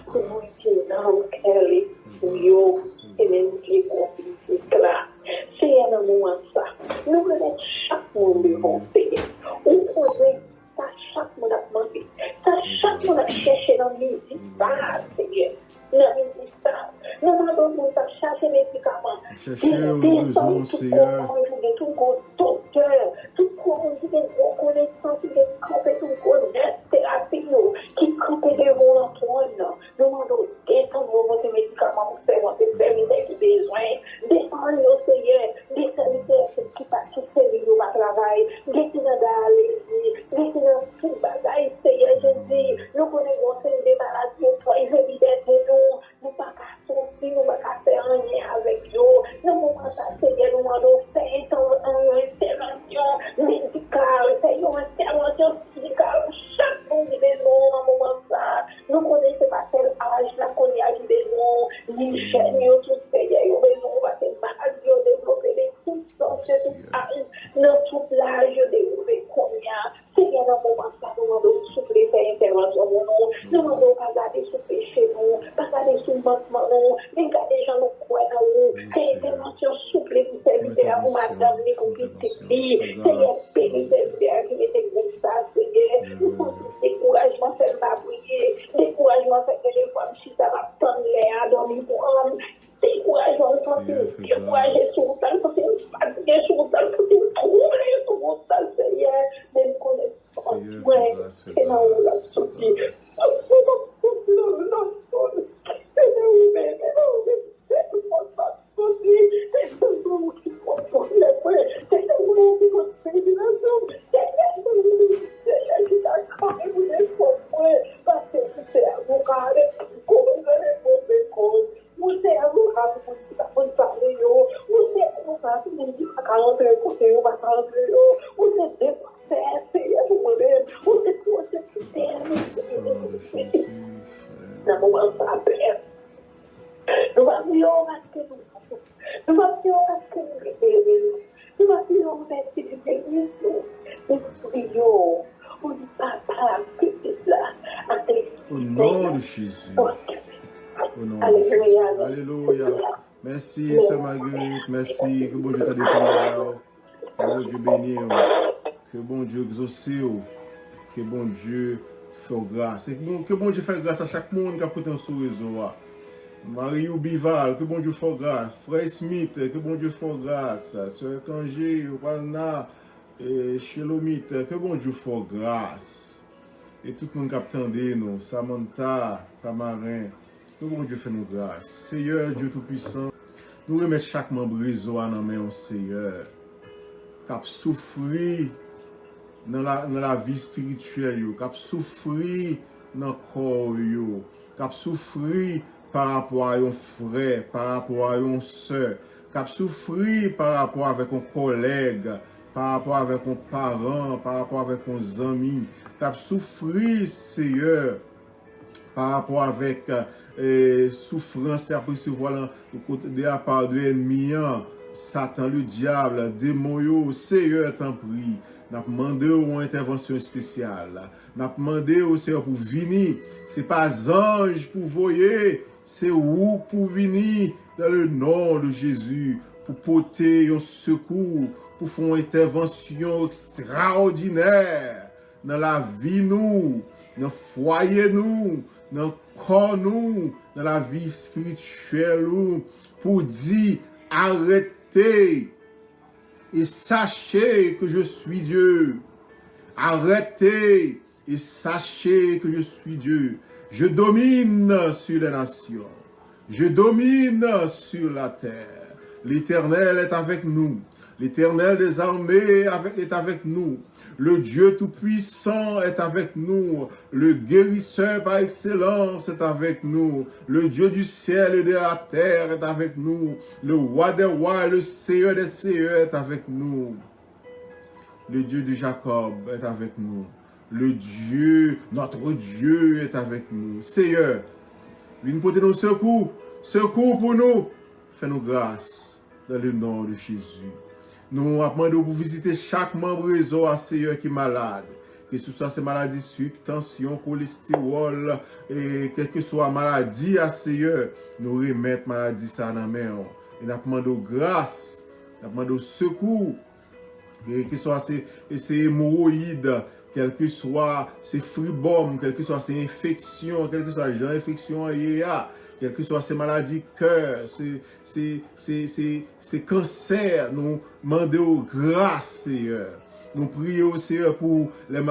Pour nous dire dans le cœur, yo, et même les conflits là. C'est un moment ça. Nous voulons chaque monde devant payer. On connaît ça, chaque monde a demandé. Ça, chaque monde a cherché dans le musique. Ça, Seigneur. Dans le musique, ça. Nous avons cherché les médicaments. Chercher aux besoins, Seigneur. Tout docteur, tout corps, qui a connaissance, qui a campé tout corps, thérapie, qui campé devant l'Antoine. Nous demandons d'étendre vos médicaments pour faire des serviteurs qui ont besoin. Défendre nos Seigneur, des serviteurs qui participent au travail, des sénateurs, des tout bagaille, Seigneur Jésus. Nous connaissons des maladies, toi, ils veulent libérer nous. Nous ne pouvons pas sortir, nous ne pouvons pas faire rien avec eux. Nous ne pouvons pas, Seigneur, nous demandons faire une intervention médicale, faire une intervention médicale. Chaque monde est besoin dans le moment ça. Nous connaissons pas quel âge, la connaissance est besoin, ni jeune, ni tout Seigneur, ils ont besoin, on va faire maladie, développer des puissances, dans tout l'âge, développer combien. Seigneur, dans le moment ça, nous demandons souffler, faire intervention pour nous. Nous demandons pas garder sous péché nous, pas garder sous manquement nous, mais garder gens nous croient dans nous. Faire intervention souffler pour servir pour madame, pour petite fille. Seigneur, bénis serviteur qui était comme ça, Seigneur. Nous pensons découragement, faire ma prière. Découragement, faire que les femmes, si ça va prendre l'air, dormir pour eux. Découragement, décourager sur le temps, parce que fatigué sur le temps, parce que trouver sur le temps, Seigneur. Même connaissance, ouais, c'est là où la sortie. Au nom de Jésus. Au nom de Jésus. Alléluia. Merci, Sœur Marguerite. Merci. Que bon Dieu t'a déployé. Que bon Dieu bénisse. Que bon Dieu exauce. Que bon Dieu fait grâce. Que bon Dieu fait grâce à chaque monde qui a pris un sous réseau. Marie Bival, que bon Dieu fait grâce. Frère Smith, que bon Dieu fait grâce. Sœur Kangé, Walna, Shelomite, que bon Dieu fait grâce. Et tout le monde qui attendait nous, Samantha, Tamarin, que bon Dieu fait nous grâce. Seigneur Dieu Tout-Puissant, nous remettons chaque membre réseau dans la main, Seigneur, qui a souffert dans la vie spirituelle, qui a souffert dans le corps, qui a souffert par rapport à un frère, par rapport à une soeur, qui a souffert par rapport avec un collègue, par rapport avec un parent, par rapport avec un ami, qui a souffert, Seigneur, par rapport avec souffrance et après se voir de la part de l'ennemi, Satan, le diable, démon, Seigneur, t'en prie. Nous avons demandé une intervention spéciale. Nous avons demandé au Seigneur pour venir. Ce n'est pas ange pour voyer, c'est où pour venir dans le nom de Jésus, pour porter un secours, pour faire une intervention extraordinaire dans la vie nous, dans le foyer nous, dans le corps nous, dans la vie spirituelle nous, pour dire arrêtez et sachez que je suis Dieu. Arrêtez et sachez que je suis Dieu. Je domine sur les nations. Je domine sur la terre. L'Éternel est avec nous. L'Éternel des armées est avec nous. Le Dieu Tout-Puissant est avec nous. Le guérisseur par excellence est avec nous. Le Dieu du ciel et de la terre est avec nous. Le roi des rois et le Seigneur des seigneurs est avec nous. Le Dieu de Jacob est avec nous. Le Dieu, notre Dieu est avec nous. Seigneur, viens porter nos secours. Secours pour nous. Fais-nous grâce dans le nom de Jésus. Nous demandons pour visiter chaque membre réseau à Seigneur qui est malade. Que ce soit ces maladies suite, tension, cholestérol, et quelle que soit la maladie à Seigneur, nous remettons maladie ça dans la main. Et nous demandons grâce, nous demandons secours. Quel que soit ces hémorroïdes, quel que soit ces fribomes, quel que soit ces infections, quel que soit les infections quelles que soient ces maladies cœur, ces cancers, nous demandons grâce, Seigneur. Nous prions, Seigneur, pour les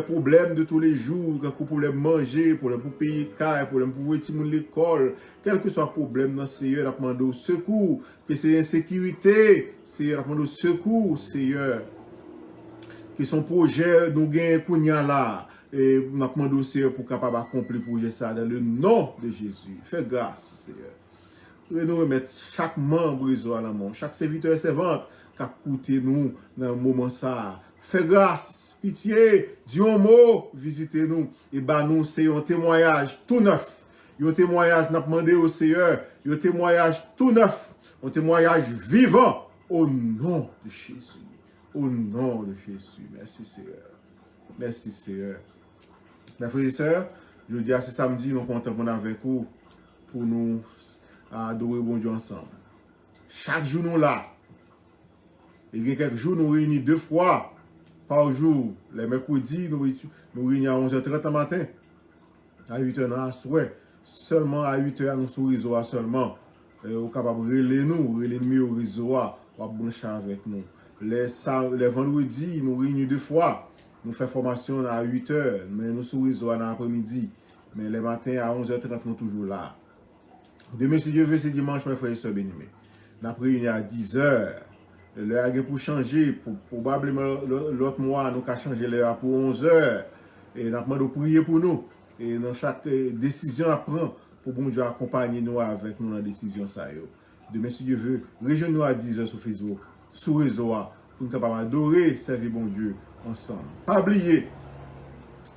problèmes de tous les jours, pour problème manger, pour payer caille, pour pouvoir tirer l'école, quel que soit le problème, dans Seigneur, nous demandons secours, que c'est insécurité, Seigneur, nous demandons secours, Seigneur. Que son projet nous gagne pour là. Et nous demandons au Seigneur pour capable accomplir le projet ça dans le nom de Jésus. Fais grâce, Seigneur. Et nous remettre chaque membre à la main, chaque serviteur et servante qui a coûté nous dans le moment ça. Fais grâce, pitié, dis un mot, visitez-nous. Et nous, c'est un témoignage tout neuf. Un témoignage, nous demandé au Seigneur, un témoignage tout neuf, un témoignage vivant au nom de Jésus. Au nom de Jésus. Merci, Seigneur. Merci, Seigneur. Mes frères et sœurs, je dis à ce samedi, nous comptons avec vous pour nous adorer bon Dieu ensemble. Chaque jour, nous là. Il y a quelques jours, nous réunissons 2 fois par jour. Les mercredis, nous réunissons à 11h30 le matin. À 8h à souhait. Seulement à 8h, nous sur le réseau seulement. Vous êtes capable de relayer nous, relayer au réseau, pour brancher avec nous. Les vendredis, nous réunissons 2 fois. Nous faisons formation à 8h, mais nous sommes réseau dans l'après-midi. Mais les matins à 11h30, nous sommes toujours là. Demain, si Dieu veut, c'est dimanche, mes frères et sœurs bénis. Nous avons réuni à 10h. L'heure est pour changer. Probablement, l'autre mois, nous avons changé l'heure pour 11h. Et nous avons prier pour nous. Et dans chaque décision à prendre, pour bon Dieu accompagner nous avec nous dans la décision. Demain, si Dieu veut, rejoignez-nous à 10h sur Facebook, sur réseau, pour nous capables d'adorer, servir bon Dieu ensemble. Pas oublier,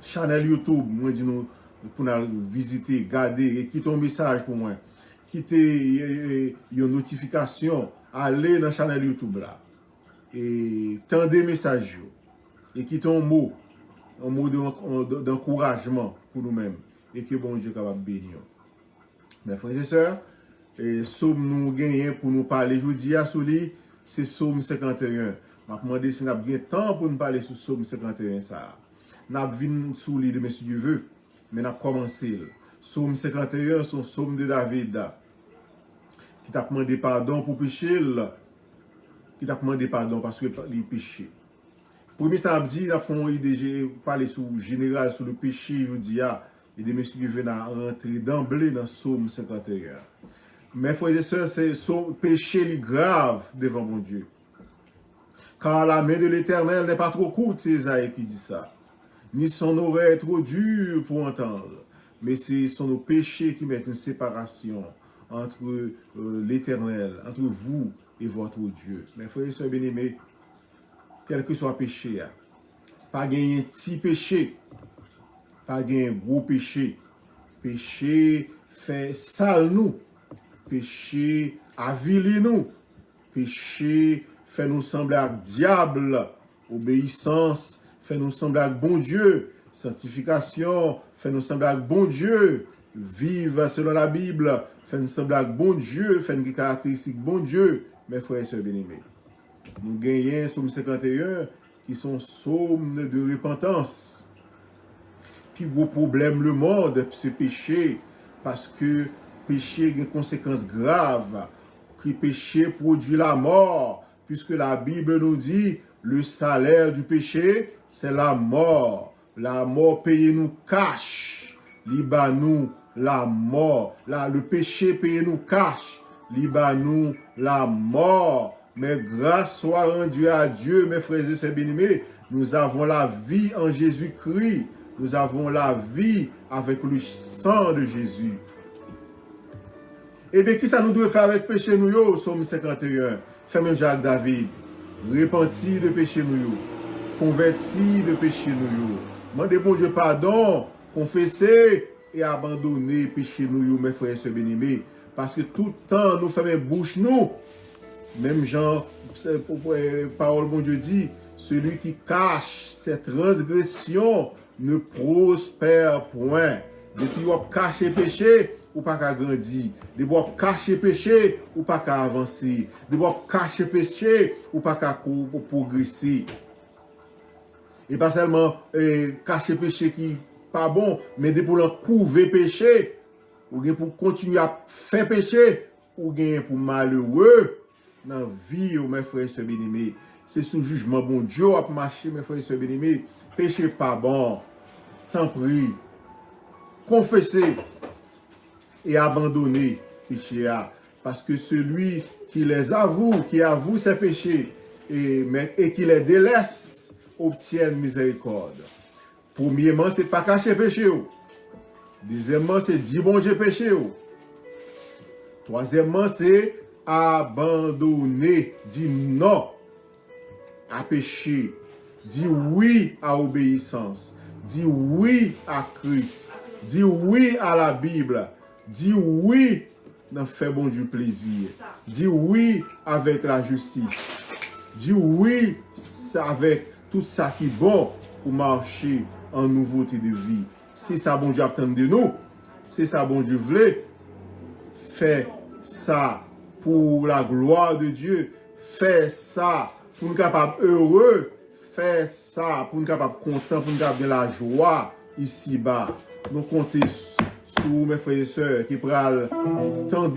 channel YouTube, moi dis nous pour nous visiter, garder et quitter un message pour moi. Quitter une notification, aller dans le channel YouTube là. Et tendez message et quitter un mot d'encouragement pour nous-mêmes. Et que bon Dieu capable de bénir. Mes frères et sœurs, et somme nous gagnons pour nous parler aujourd'hui à Souli, c'est Somme 51. Je vais demander si nous avons temps pour nous parler sur Somme 51. Nous avons vu sous l'île de M. Dieu veut, mais nous avons commencé. Somme 51, c'est un Somme de David qui t'a demandé pardon pour pécher, qui t'a demandé pardon parce qu'il a péché. Premier samedi, nous avons parlé sur général sur le péché, et de M. Dieu veut rentrer d'emblée dans Somme 51. Mes frères et sœurs, c'est son péché grave devant mon Dieu. Car la main de l'Éternel n'est pas trop courte, c'est Isaïe qui dit ça. Ni son oreille trop dure pour entendre. Mais c'est son péché qui met une séparation entre l'Éternel, entre vous et votre Dieu. Mes frères et sœurs bien-aimés, quel que soit le péché, pas gagner un petit péché, pas gagner un gros péché. Péché fait sale nous. Péché avili nous. Péché fait nous sembler à diable. Obéissance fait nous sembler à bon Dieu. Sanctification fait nous sembler à bon Dieu. Vivre selon la Bible fait nous sembler à bon Dieu. Fait une caractéristique bon Dieu. Mes frères et sœurs bien-aimés, nous gagnons Somme 51 qui sont psaumes de repentance. Puis gros problème le monde, c'est péché, parce que péché a des conséquences graves, que péché produit la mort, puisque la Bible nous dit le salaire du péché, c'est la mort. La mort payée nous cache. li ba nous la mort. Le péché payé nous cache, li ba nous la mort. Mais grâce soit rendue à Dieu, mes frères et sœurs bien-aimés, nous avons la vie en Jésus-Christ. Nous avons la vie avec le sang de Jésus. Et bien, qui ça nous doit faire avec péché nous, yo? Somme 51. Fait même Jacques David. Repenti de péché nous, yo. Converti de péché nous, yo. Mandez bon Dieu pardon, confesser et abandonner péché nous, yo, mes frères et sœurs bien-aimés. Parce que tout le temps, nous faisons bouche nous. Même Jean, parole bon Dieu dit, celui qui cache ses transgressions ne prospère point. Depuis qu'on cache péché, ou pas qu'à grandir. Depuis qu'on cache péché, ou pas qu'à avancer. Depuis qu'on cache péché, ou pas qu'à progresser. Et pas seulement cacher péché qui pas bon, mais pour l'en couver péché, ou bien pour continuer à faire péché, ou bien pour malheureux dans la vie, mes frères et sœurs bien-aimés. C'est sous jugement bon Dieu à marcher, mes frères et sœurs bien-aimés. Péché pas bon. Tant pis. Confessez et abandonnez péché. Parce que celui qui les avoue, qui avoue ses péchés et qui les délaisse, obtient miséricorde. Premièrement, c'est pas cacher péché. Deuxièmement, c'est dire bon Dieu péché. Troisièmement, c'est abandonner, dire non à péché, dire oui à obéissance, dire oui à Christ, dire oui à la Bible, dire oui dans faire bon Dieu plaisir, dire oui avec la justice, dire oui avec tout ça qui est bon pour marcher en nouveauté de vie. C'est ça bon Dieu attend de nous, c'est ça bon Dieu voulait, fait ça pour la gloire de Dieu, fait ça pour nous capables heureux, fait ça pour nous capables contents, pour nous capables de la joie ici-bas. Nous comptons sur mes frères et sœurs qui pral tendre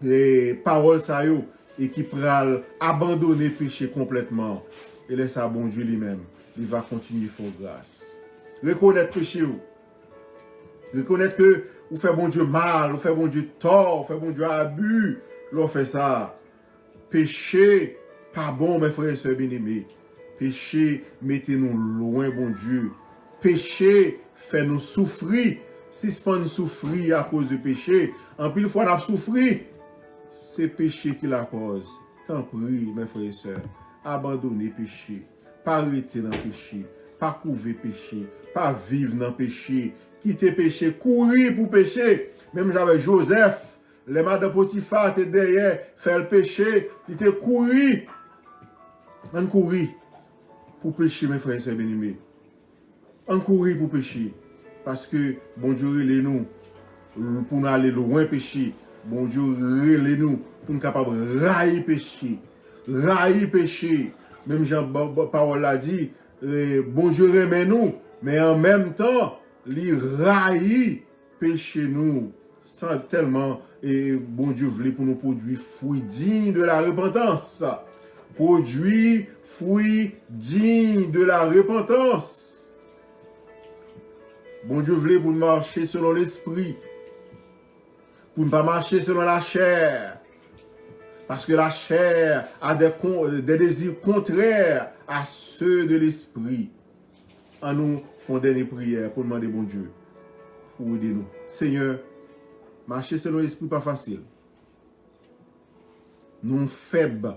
les paroles ça yo et qui pral abandonner le péché complètement et laisser à bon Dieu lui-même. Il va continuer faire grâce. Reconnaître péché. Reconnaître que vous faites bon Dieu mal, vous faites bon Dieu tort, vous faites bon Dieu abus, vous fait ça. Péché, pas bon, mes frères et sœurs bien-aimés. Péché, mettez-nous loin, bon Dieu. Péché, fait nous souffrir. Si ce n'est pas nous souffrir à cause du péché, en plus, fois on a souffert, c'est péché qui la cause. Tant pis, mes frères et sœurs, abandonnez péché, pas arrêter dans le péché, pas couvrir péché, pas vivre dans le péché, quitter péché, courir pour péché. Même j'avais Joseph, les madame Potiphar étaient derrière, faire le péché, il était couru. On courir pour pécher, mes frères et sœurs bien-aimés. On courir pour pécher. Parce que bon Dieu relève nous pour nous aller loin péché. Bon Dieu relève nous pour nous capables de railler péché. Railler péché. Même Jean Parole l'a dit, bon Dieu remet nous, mais en même temps, il raille péché nous. Sans tellement, et bon Dieu voulait pour nous produire fruits dignes de la repentance. Produire fruits dignes de la repentance. Bon Dieu voulait pour nous marcher selon l'esprit. Pour ne pas marcher selon la chair. Parce que la chair a des désirs contraires à ceux de l'esprit. En nous fondons des prières pour demander bon Dieu. Pour aider nous. Seigneur, marcher selon l'esprit pas facile. Nous faibles.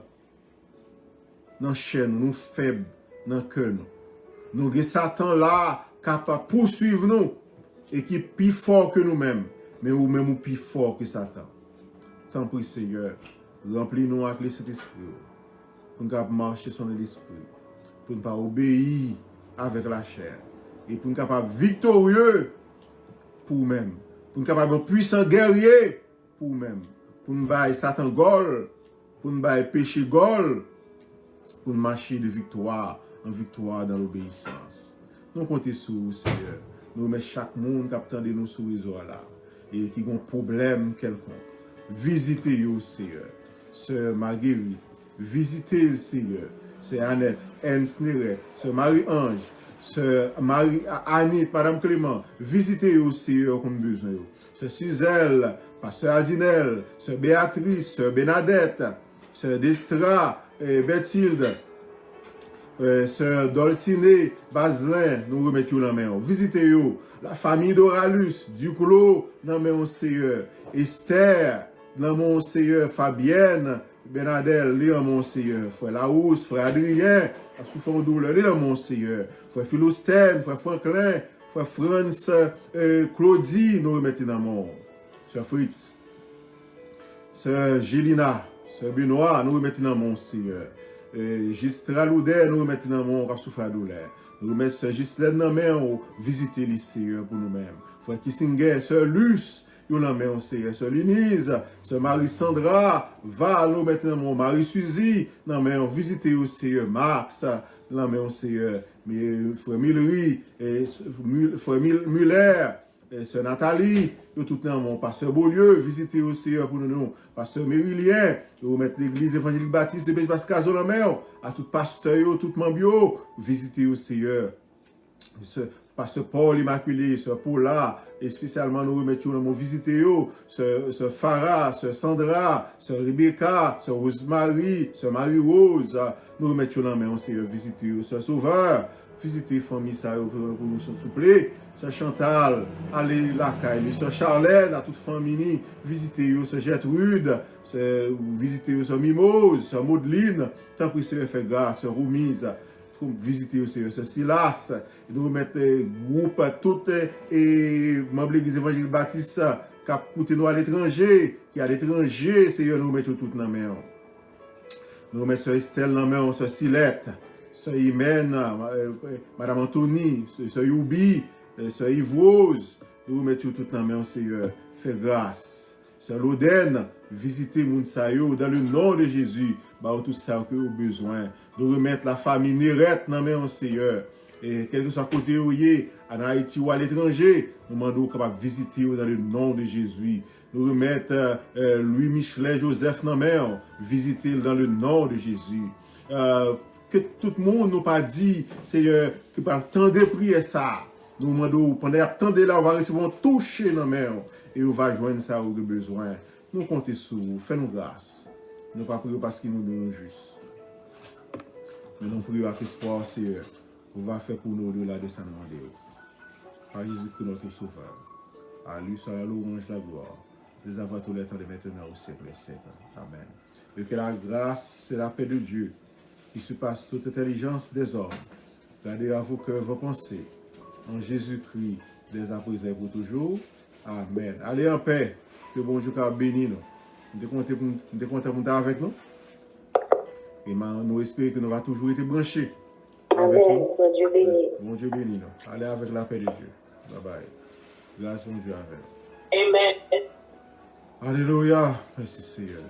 Dans la chair, nous faibles dans le cœur. Nous avons Satan là capable de poursuivre nous et qui est plus fort que nous-mêmes, mais nous-mêmes plus fort que Satan. Tant pis, Seigneur, remplis-nous avec le Saint-Esprit pour nous marcher sur l'esprit, pour ne pas obéir avec la chair et pour nous capables victorieux pour nous-mêmes, pour nous capables puissants guerriers pour nous-mêmes, pour nous battre Satan gol, pour nous battre péché gol, pour nous marcher de victoire en victoire dans l'obéissance. Nous comptons sur vous, Seigneur. Nous mettons chaque monde qui attend de nous sur les réseau là et qui a un problème quelconque. Visitez-vous, Seigneur. Sœur Marguerite, visitez le Seigneur. C'est Annette, Ernst Neret, Sœur Marie-Ange. Sœur Marie, Annie, Madame Clément, visitez aussi qu'on a besoin. Sœur Suzelle, Pasteur Adinel, Sœur Béatrice, Sœur Bernadette, Sœur Destra, Berthilde, Sœur Dolcine, Baselin, nous remettons la main. Visitez la famille d'Oralus, Duclos, dans mon Seigneur, Esther, dans mon Seigneur, Fabienne, Benadel, dans mon Seigneur, Frère Larousse, Frère Adrien, à souffrant douleur, dans mon Seigneur, Frère Philostène, Frère Franklin, Frère France, Claudie, nous remettons dans mon Sœur Fritz, Sœur Gélina, Sœur Benoît, nous remettons dans mon Seigneur. Gistra Loudet, nous remettons dans mon cap souffrant douleur. Nous remettons Sœur Gislaine dans main, visiter les Seigneur pour nous-mêmes. Frère Kissinger, Sœur Luce, nous la main, Seigneur. Sœur Linise, Sœur Marie-Sandra, va nous mettre dans mon Marie-Suzy, dans main, visiter au Seigneur. Max, dans main, Seigneur. Frère Millery, Frère Muller, Sœur Nathalie, tout dans mon Pasteur Beaulieu, visiter au Seigneur pour nous. Pasteur Mérilien, nous mettre l'église évangélique baptiste de Béj-Pascazo dans main, à tout pasteur, tout membre, visiter au Seigneur. Pasteur Paul Immaculé, Sœur Paula, et spécialement nous remettons dans mon visiter, Sœur Farah, Sœur Sandra, Sœur Rebecca, Sœur Rosemary, Sœur Marie-Rose, nous remettons dans main, Seigneur, visiter, Sœur Sauveur, visiter famille ça pour nous s'il vous plaît. Sœur Chantal, allez la caille, Sœur Charlène, à toute famille, visiter, Sœur Gertrude, visiter, Sœur Mimose, Sœur Maudeline, tant que Seigneur fait grâce, Sœur Roumise, visiter aussi ce Silas, nous remettre groupe tout et membre de l'église évangélique baptiste qui a coûté nous à l'étranger, qui est à l'étranger, Seigneur, nous remettons tout dans la main. Nous remettons Sœur Estelle dans la main, Sœur Silette, Sœur Imen, Madame Anthony, Sœur Youbi, Sœur Yvrose, nous remettons tout dans la main, Seigneur, fais grâce. Sœur Loden, visitez Mounsayo dans le nom de Jésus, tout ça que vous avez besoin. Nous remettre la famille Nérette dans le Seigneur. Et quel que soit côté où il est, en Haïti ou à l'étranger, nous demandons capable de visiter dans le nom de Jésus. Nous remettre Louis Michelet Joseph dans le visiter dans le nom de Jésus. Que tout le monde nous pas dit, Seigneur, que par tant de prières ça, nous demandons pendant tant de là, on va recevoir toucher dans le et on va joindre ça où nous besoin. Nous comptons sur vous, fais-nous grâce. Nous ne pas prier parce qu'il nous donne juste. Mais nous prions avec espoir, Seigneur. On va faire pour nous au-delà de ça demander. Par Jésus-Christ, notre Sauveur. À lui soit la louange, la gloire. Les avant tous les temps de maintenant au siècle des siècles. Amen. Et que la grâce et la paix de Dieu, qui surpasse toute intelligence des hommes, gardez à vos cœurs, vos pensées. En Jésus-Christ, dès à présent pour toujours. Amen. Allez en paix. Que bon Dieu bénisse nous. Nous sommes contents d'être avec nous. Et nous espérons que nous allons toujours être branchés. Avec nous. Bon Dieu béni. Bon Dieu béni nous. Allez avec la paix de Dieu. Bye bye. Grâce à Dieu avec. Amen. Alléluia. Merci Seigneur.